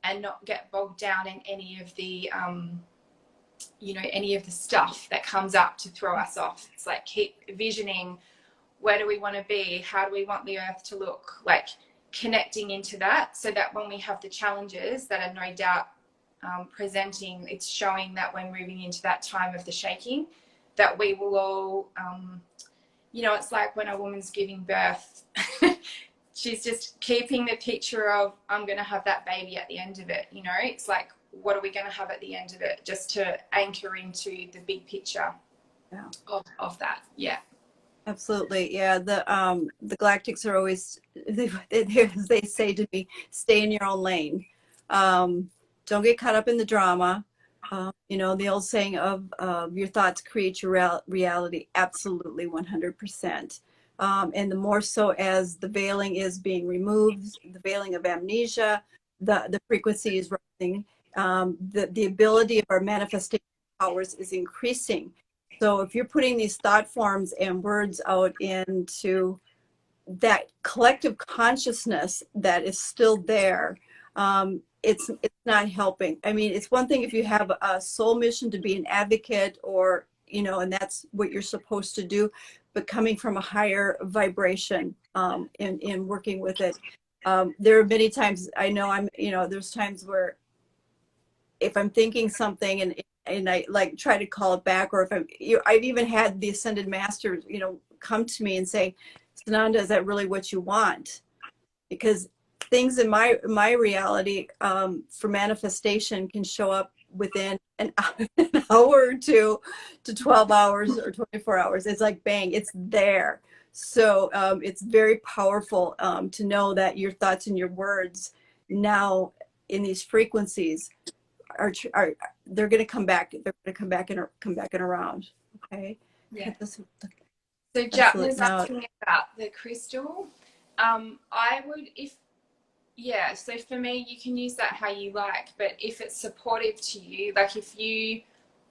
and not get bogged down in any of the you know, any of the stuff that comes up to throw us off. It's like keep visioning, where do we want to be, how do we want the earth to look, like connecting into that, so that when we have the challenges that are no doubt presenting, it's showing that we're moving into that time of the shaking, that we will all, you know, it's like when a woman's giving birth, she's just keeping the picture of, I'm going to have that baby at the end of it. You know, it's like, what are we going to have at the end of it? Just to anchor into the big picture of that. Yeah. Absolutely. Yeah. The galactics are always, they say to me, stay in your own lane. Don't get caught up in the drama. You know, the old saying of your thoughts create your reality. Absolutely, 100%. And the more so as the veiling is being removed, the veiling of amnesia, the frequency is rising. The ability of our manifestation powers is increasing. So if you're putting these thought forms and words out into that collective consciousness that is still there, it's not helping. I mean, it's one thing if you have a soul mission to be an advocate, or you know, and that's what you're supposed to do, but coming from a higher vibration in working with it. There are many times I know there's times where if I'm thinking something and I like try to call it back, or if I've even had the ascended masters, come to me and say, Sananda, is that really what you want? Because things in my reality for manifestation can show up within an hour or two to 12 hours or 24 hours. It's like, bang, it's there. So it's very powerful to know that your thoughts and your words now in these frequencies are they're going to come back. They're going to come back and around. Okay. Yeah. So Jack was now, asking about the crystal. I would, so for me, you can use that how you like, but if it's supportive to you, like if you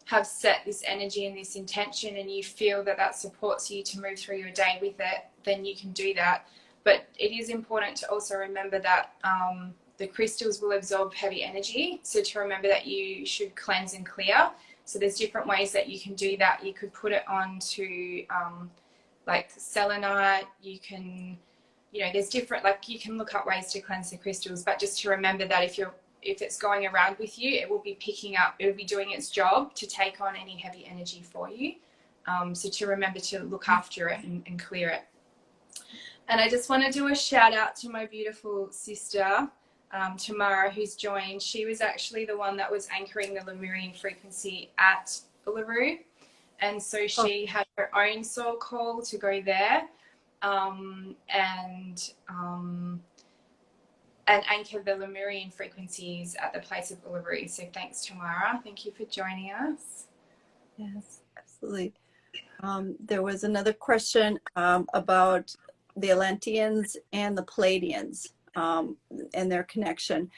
have set this energy and this intention and you feel that that supports you to move through your day with it, then you can do that. But it is important to also remember that the crystals will absorb heavy energy. So to remember that you should cleanse and clear. So there's different ways that you can do that. You could put it onto like selenite. You can, there's different, like you can look up ways to cleanse the crystals, but just to remember that if it's going around with you, it will be picking up, it will be doing its job to take on any heavy energy for you. So to remember to look after it and clear it. And I just want to do a shout out to my beautiful sister, Tamara, who's joined. She was actually the one that was anchoring the Lemurian frequency at Uluru. And so she had her own soul call to go there and anchor the Lemurian frequencies at the place of Uluru. So thanks, Tamara. Thank you for joining us. Yes, absolutely. There was another question about the Atlanteans and the Pleiadians and their connection.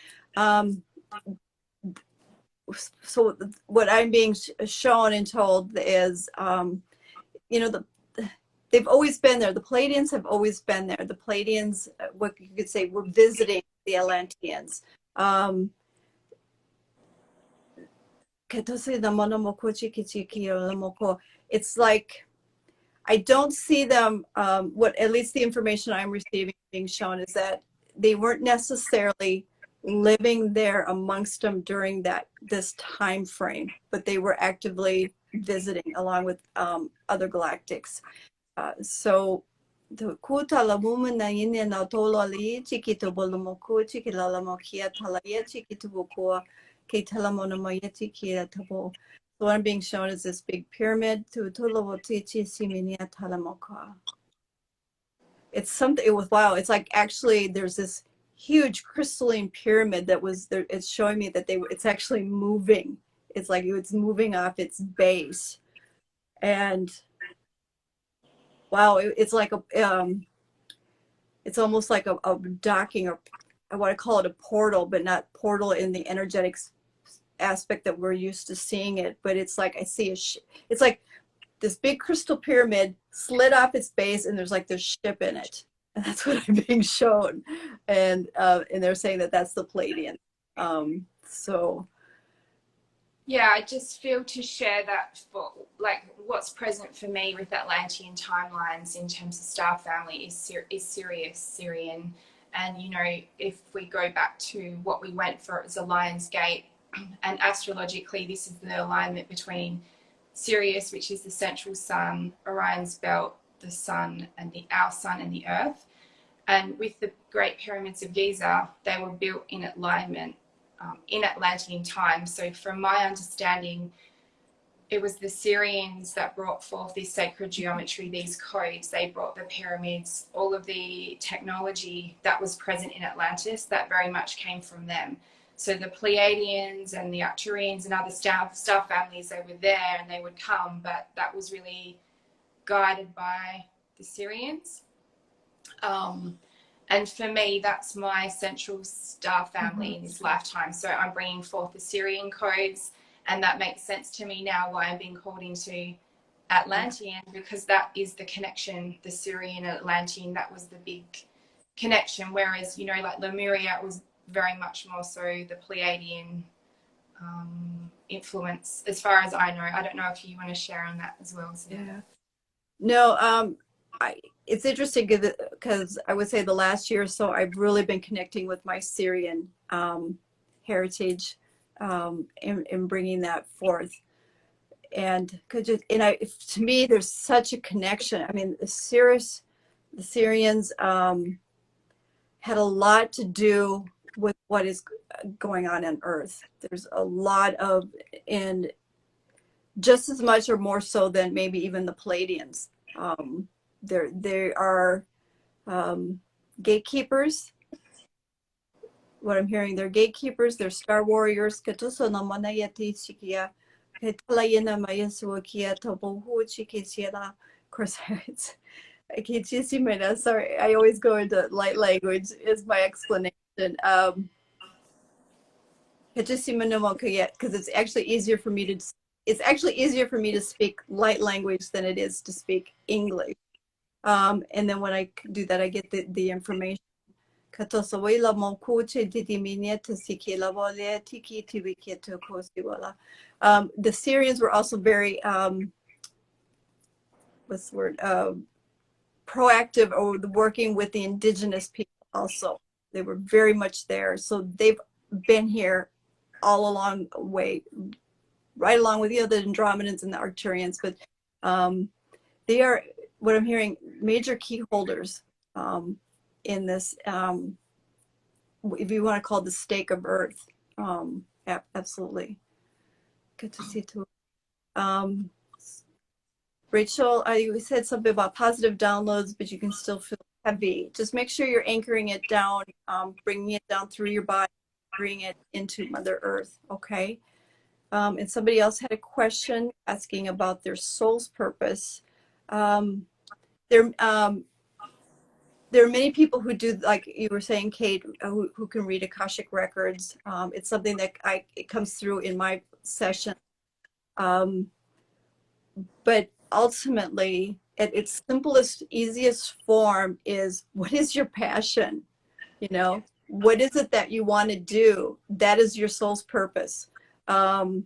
So what I'm being shown and told is, they've always been there. The Pleiadians have always been there. The Pleiadians, what you could say, were visiting the Atlanteans. It's like, I don't see them, what at least the information I'm receiving being shown is that they weren't necessarily living there amongst them during this time frame, but they were actively visiting along with other galactics. So the kuta la woman na ine na tolo li chiquito bolomoku chikila mo kia talaya chiquito bukua ke telamona moyeti kia tabo. So what I'm being shown is this big pyramid to Tulawatichi Siminia Talamoka. It's something, it was wow. It's like actually there's this huge crystalline pyramid that was there. It's showing me that it's actually moving. It's like it's moving off its base. And wow, it's like it's almost like a docking, or I want to call it a portal, but not portal in the energetics aspect that we're used to seeing it, but it's like I see it's like this big crystal pyramid slid off its base and there's like this ship in it, and that's what I'm being shown, and they're saying that that's the Pleiadian. So yeah, I just feel to share that for like what's present for me with Atlantean timelines in terms of star family is Sirius, Sirian, And, you know, if we go back to what we went for, it was a Lion's Gate. And astrologically, this is the alignment between Sirius, which is the central sun, Orion's belt, the sun, and our sun and the earth. And with the Great Pyramids of Giza, they were built in alignment in Atlantean time. So from my understanding, it was the Syrians that brought forth this sacred geometry, these codes. They brought the pyramids, all of the technology that was present in Atlantis, that very much came from them. So the Pleiadians and the Arcturians and other star families, they were there and they would come, but that was really guided by the Syrians. And for me, that's my central star family in this lifetime. So I'm bringing forth the Syrian codes, and that makes sense to me now why I'm being called into Atlantean, because that is the connection, the Syrian and Atlantean, that was the big connection. Whereas, you know, like Lemuria was very much more so the Pleiadian influence, as far as I know. I don't know if you want to share on that as well. So. Yeah. No, it's interesting because I would say the last year or so, I've really been connecting with my Syrian heritage and bringing that forth. And to me, there's such a connection. I mean, the Syrians had a lot to do with what is going on Earth. There's a lot of, and just as much or more so than maybe even the Pleiadians. They are gatekeepers. What I'm hearing, they're gatekeepers, they're star warriors. Of course, sorry, I always go into light language is my explanation. Because it's actually easier for me to speak light language than it is to speak English. And then when I do that, I get the information. The Syrians were also very what's the word, proactive, or working with the indigenous people also. They were very much there. So they've been here all along the way, right along with the other Andromedans and the Arcturians. But they are, what I'm hearing, major key holders in this, if you want to call it the stake of Earth. Absolutely. Good to see you too. Rachel, you said something about positive downloads, but you can still feel heavy. Just make sure you're anchoring it down, bringing it down through your body, bringing it into Mother Earth, okay? And somebody else had a question asking about their soul's purpose. There are many people who do, like you were saying, Kate, who can read Akashic records. It's something that it comes through in my session. But ultimately, at its simplest, easiest form is, what is your passion? You know, what is it that you want to do? That is your soul's purpose. And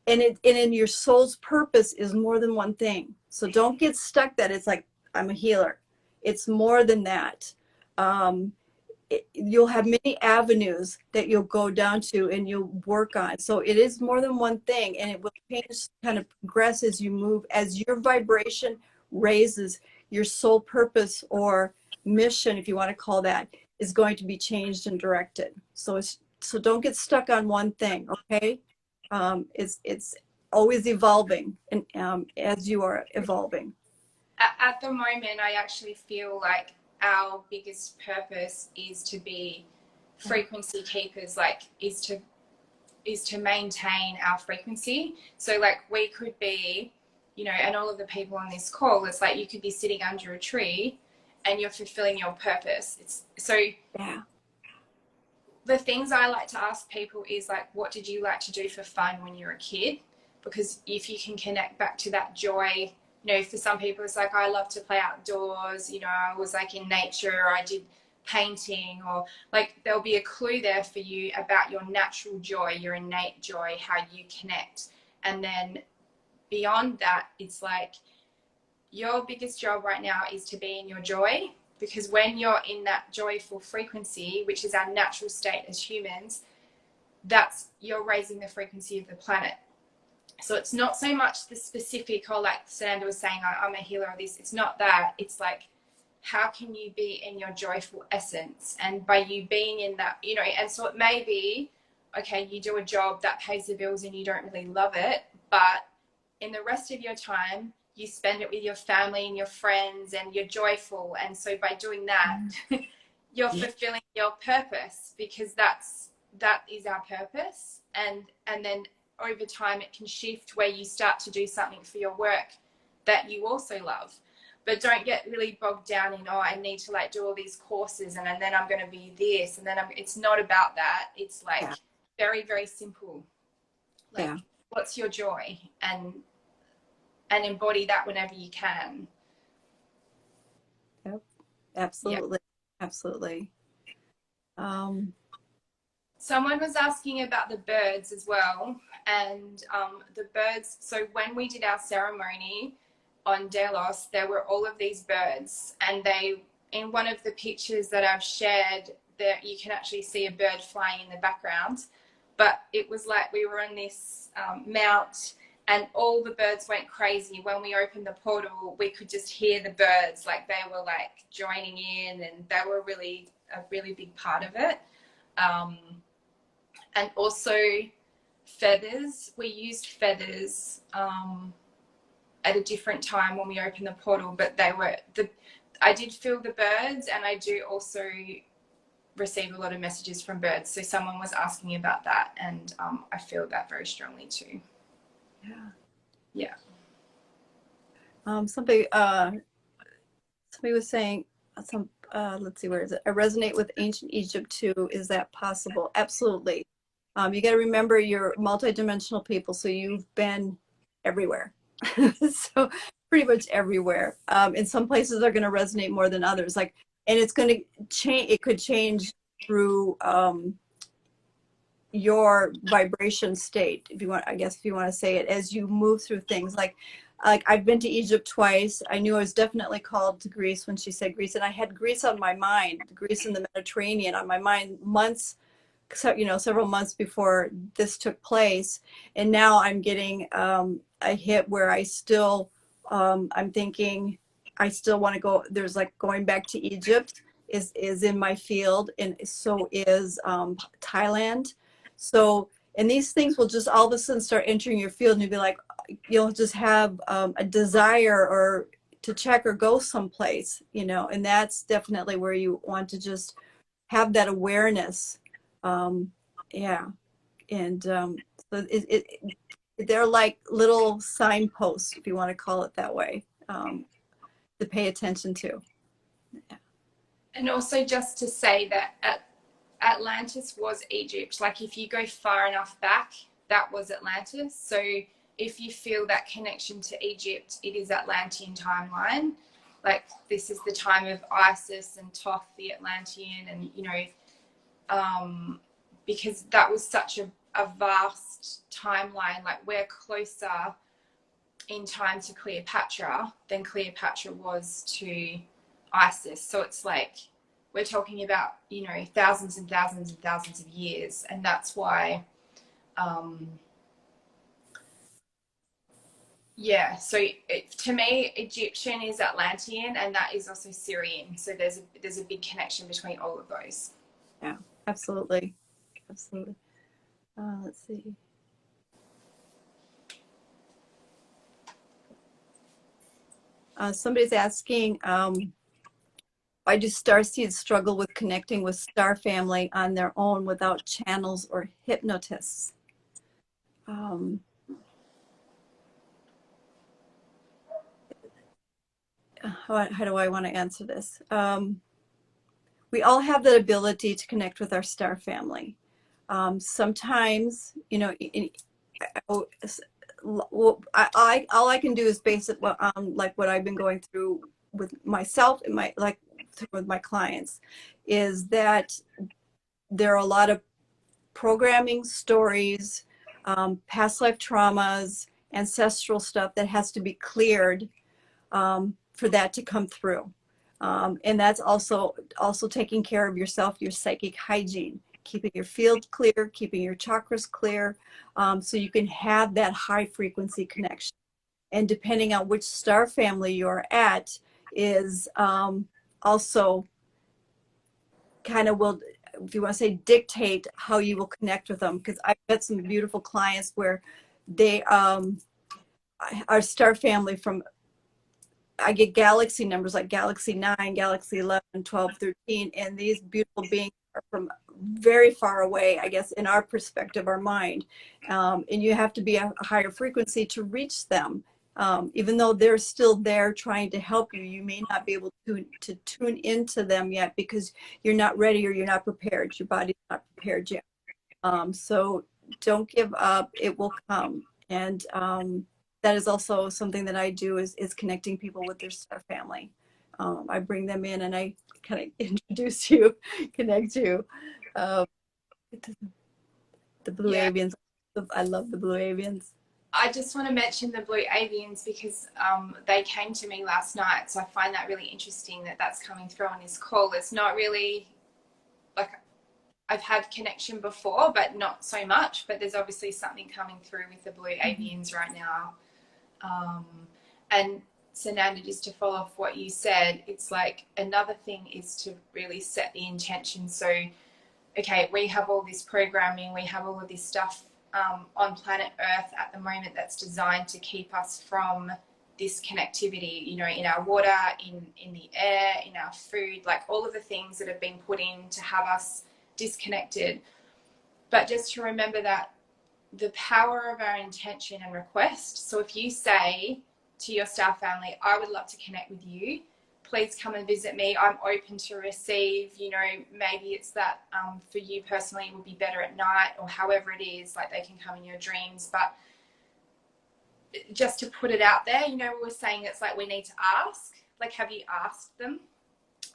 in your soul's purpose is more than one thing. So don't get stuck that it's like, I'm a healer. It's more than that. You'll have many avenues that you'll go down to and you'll work on. So it is more than one thing, and it will change, kind of progress as you move, as your vibration raises. Your soul purpose or mission, if you want to call that, is going to be changed and directed. So don't get stuck on one thing, okay? It's always evolving, and as you are evolving. At the moment, I actually feel like our biggest purpose is to be frequency keepers, like is to maintain our frequency. So like we could be, you know, and all of the people on this call, it's like you could be sitting under a tree and you're fulfilling your purpose. It's so, yeah. The things I like to ask people is like, what did you like to do for fun when you were a kid? Because if you can connect back to that joy, you know, for some people it's like, I love to play outdoors, you know, I was like in nature, I did painting, or like there'll be a clue there for you about your natural joy, your innate joy, how you connect. And then beyond that, it's like your biggest job right now is to be in your joy because when you're in that joyful frequency, which is our natural state as humans, you're raising the frequency of the planet. So it's not so much the specific, or like Sananda was saying, I'm a healer of this. It's not that. It's like, how can you be in your joyful essence? And by you being in that, you know, and so it may be, okay, you do a job that pays the bills and you don't really love it, but in the rest of your time, you spend it with your family and your friends and you're joyful. And so by doing that, you're fulfilling your purpose, because that is our purpose. And then over time it can shift where you start to do something for your work that you also love. But don't get really bogged down in, I need to like do all these courses and then I'm going to be this, and then it's not about that. It's like very, very simple. Like, what's your joy? And embody that whenever you can. Yep. Absolutely. Yep. Absolutely. Someone was asking about the birds as well. And the birds, so when we did our ceremony on Delos, there were all of these birds, and they, in one of the pictures that I've shared, there you can actually see a bird flying in the background. But it was like we were on this mount, and all the birds went crazy. When we opened the portal, we could just hear the birds, like they were like joining in, and they were really a really big part of it. And also feathers. We used feathers at a different time when we opened the portal, but I did feel the birds, and I do also receive a lot of messages from birds. So someone was asking about that, and I feel that very strongly too. Yeah. Somebody was saying let's see, where is it? I resonate with ancient Egypt too. Is that possible? Absolutely. You got to remember you're multidimensional people, so you've been everywhere. So pretty much everywhere. In some places are going to resonate more than others. Like, and it's going to change. It could change through your vibration state, if you want, I guess, if you want to say it, as you move through things. Like I've been to Egypt twice. I knew I was definitely called to Greece when she said Greece, and I had Greece on my mind, Greece and the Mediterranean on my mind several months before this took place. And now I'm getting a hit where I still, I'm thinking I still want to go. There's like going back to Egypt is in my field, and so is Thailand. So, and these things will just all of a sudden start entering your field, and you'll be like, you'll just have a desire or to check or go someplace, and that's definitely where you want to just have that awareness. And so they're like little signposts, if you want to call it that way, to pay attention to. And also just to say that Atlantis was Egypt. Like if you go far enough back, that was Atlantis. So if you feel that connection to Egypt, it is Atlantean timeline. Like this is the time of Isis and Thoth, the Atlantean, and because that was such a vast timeline. Like we're closer in time to Cleopatra than Cleopatra was to Isis. So it's like we're talking about thousands and thousands and thousands of years, and that's why so to me Egyptian is Atlantean, and that is also Syrian, so there's a big connection between all of those. Absolutely. Let's see. Somebody's asking, why do starseeds struggle with connecting with star family on their own without channels or hypnotists? How do I want to answer this? We all have that ability to connect with our star family. Sometimes, all I can do is base it like what I've been going through with myself and with my clients, is that there are a lot of programming, stories, past life traumas, ancestral stuff that has to be cleared for that to come through. And that's also taking care of yourself, your psychic hygiene, keeping your field clear, keeping your chakras clear, so you can have that high frequency connection. And depending on which star family you're at is also kind of will, if you want to say, dictate how you will connect with them. Because I've got some beautiful clients where they are star family from, I get galaxy numbers like galaxy 9, galaxy 11, 12, 13, and these beautiful beings are from very far away, I guess, in our perspective, our mind. And you have to be a higher frequency to reach them. Even though they're still there trying to help you, you may not be able to tune into them yet because you're not ready or you're not prepared. Your body's not prepared yet. So don't give up. It will come. And that is also something that I do is connecting people with their star family. I bring them in and I kind of introduce you, connect you. The blue avians. I love the blue avians. I just want to mention the blue avians because they came to me last night. So I find that really interesting that that's coming through on this call. It's not really like I've had connection before, but not so much. But there's obviously something coming through with the blue avians right now. And Sananda, just to follow off what you said, it's like another thing is to really set the intention. So, okay, we have all this programming, we have all of this stuff on planet Earth at the moment that's designed to keep us from this connectivity, you know, in our water, in the air, in our food, like all of the things that have been put in to have us disconnected. But just to remember that the power of our intention and request. So if you say to your star family, I would love to connect with you, please come and visit me. I'm open to receive, you know, maybe it's that for you personally it would be better at night or however it is, like they can come in your dreams. But just to put it out there, you know, we were saying it's like we need to ask, like, have you asked them?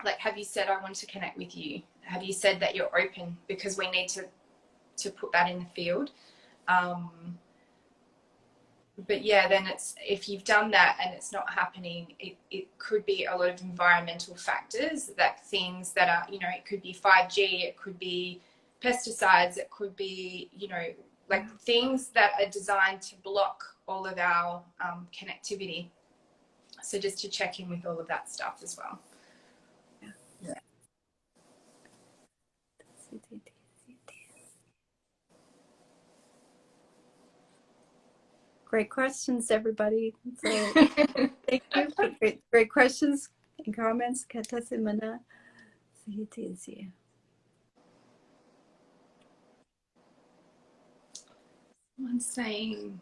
Like, have you said, I want to connect with you? Have you said that you're open? Because we need to put that in the field. But yeah, then it's, if you've done that and it's not happening, it could be a lot of environmental factors, that things that are, you know, it could be 5G, it could be pesticides, it could be, you know, like things that are designed to block all of our connectivity. So just to check in with all of that stuff as well. Yeah. Great questions, everybody. So thank you for great questions and comments. Someone's saying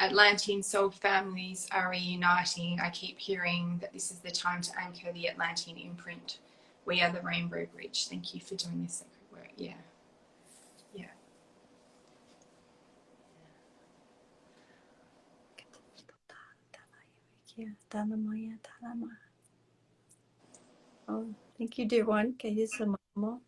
Atlantean soul families are reuniting. I keep hearing that this is the time to anchor the Atlantean imprint. We are the Rainbow Bridge. Thank you for doing this sacred work. Yeah. Yeah. Oh, thank you, dear one. Well,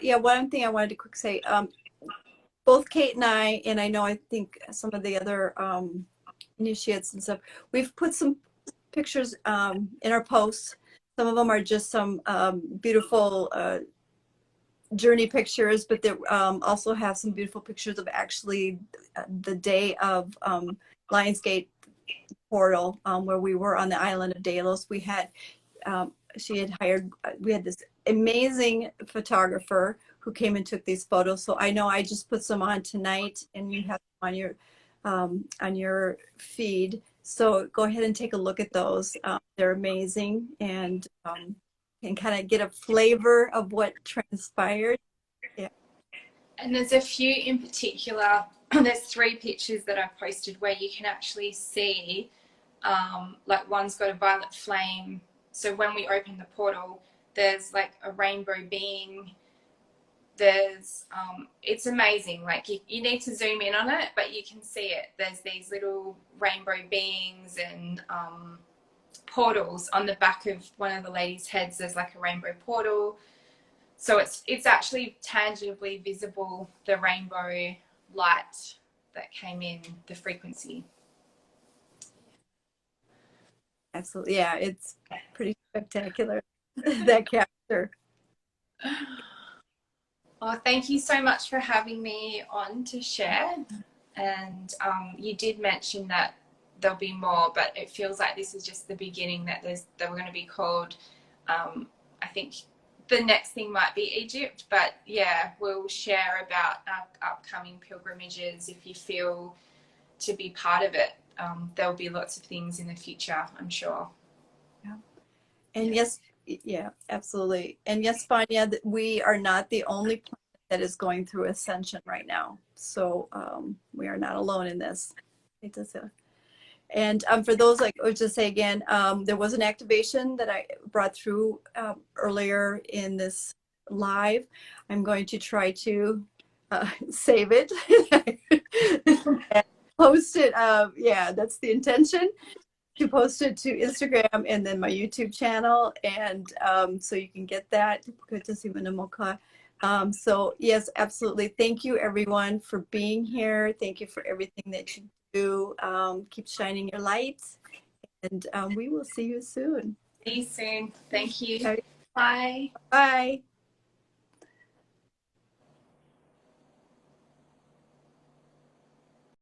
yeah, one thing I wanted to quick say, both Kate and I know I think some of the other initiates and stuff, we've put some pictures in our posts. Some of them are just some beautiful journey pictures, but they also have some beautiful pictures of actually the day of Lionsgate portal, where we were on the island of Delos. We had she had hired, we had this amazing photographer who came and took these photos. So I know I just put some on tonight and you have them on your feed. So go ahead and take a look at those. They're amazing, and can kind of get a flavor of what transpired. Yeah. And there's a few in particular, there's 3 pictures that I've posted where you can actually see, like one's got a violet flame. So when we open the portal, there's like a rainbow being. There's, it's amazing. Like you need to zoom in on it, but you can see it. There's these little rainbow beings and portals on the back of one of the ladies' heads. There's like a rainbow portal. So it's actually tangibly visible, the rainbow light that came in, the frequency. Absolutely. Yeah, it's pretty spectacular, that capture. Well, thank you so much for having me on to share. And you did mention that there'll be more, but it feels like this is just the beginning, that we're going to be called. I think the next thing might be Egypt, but yeah, we'll share about our upcoming pilgrimages if you feel to be part of it. There'll be lots of things in the future, I'm sure. Yeah. And yes, yeah, absolutely. And yes, Fania, we are not the only planet that is going through ascension right now. So we are not alone in this. And for those, like, or just say again, there was an activation that I brought through earlier in this live. I'm going to try to save it and post it. Yeah, that's the intention, to post it to Instagram and then my YouTube channel. And so you can get that. So yes, absolutely. Thank you everyone for being here. Thank you for everything that you do. Keep shining your light, and we will see you soon. See you soon. Thank you. Bye. Bye.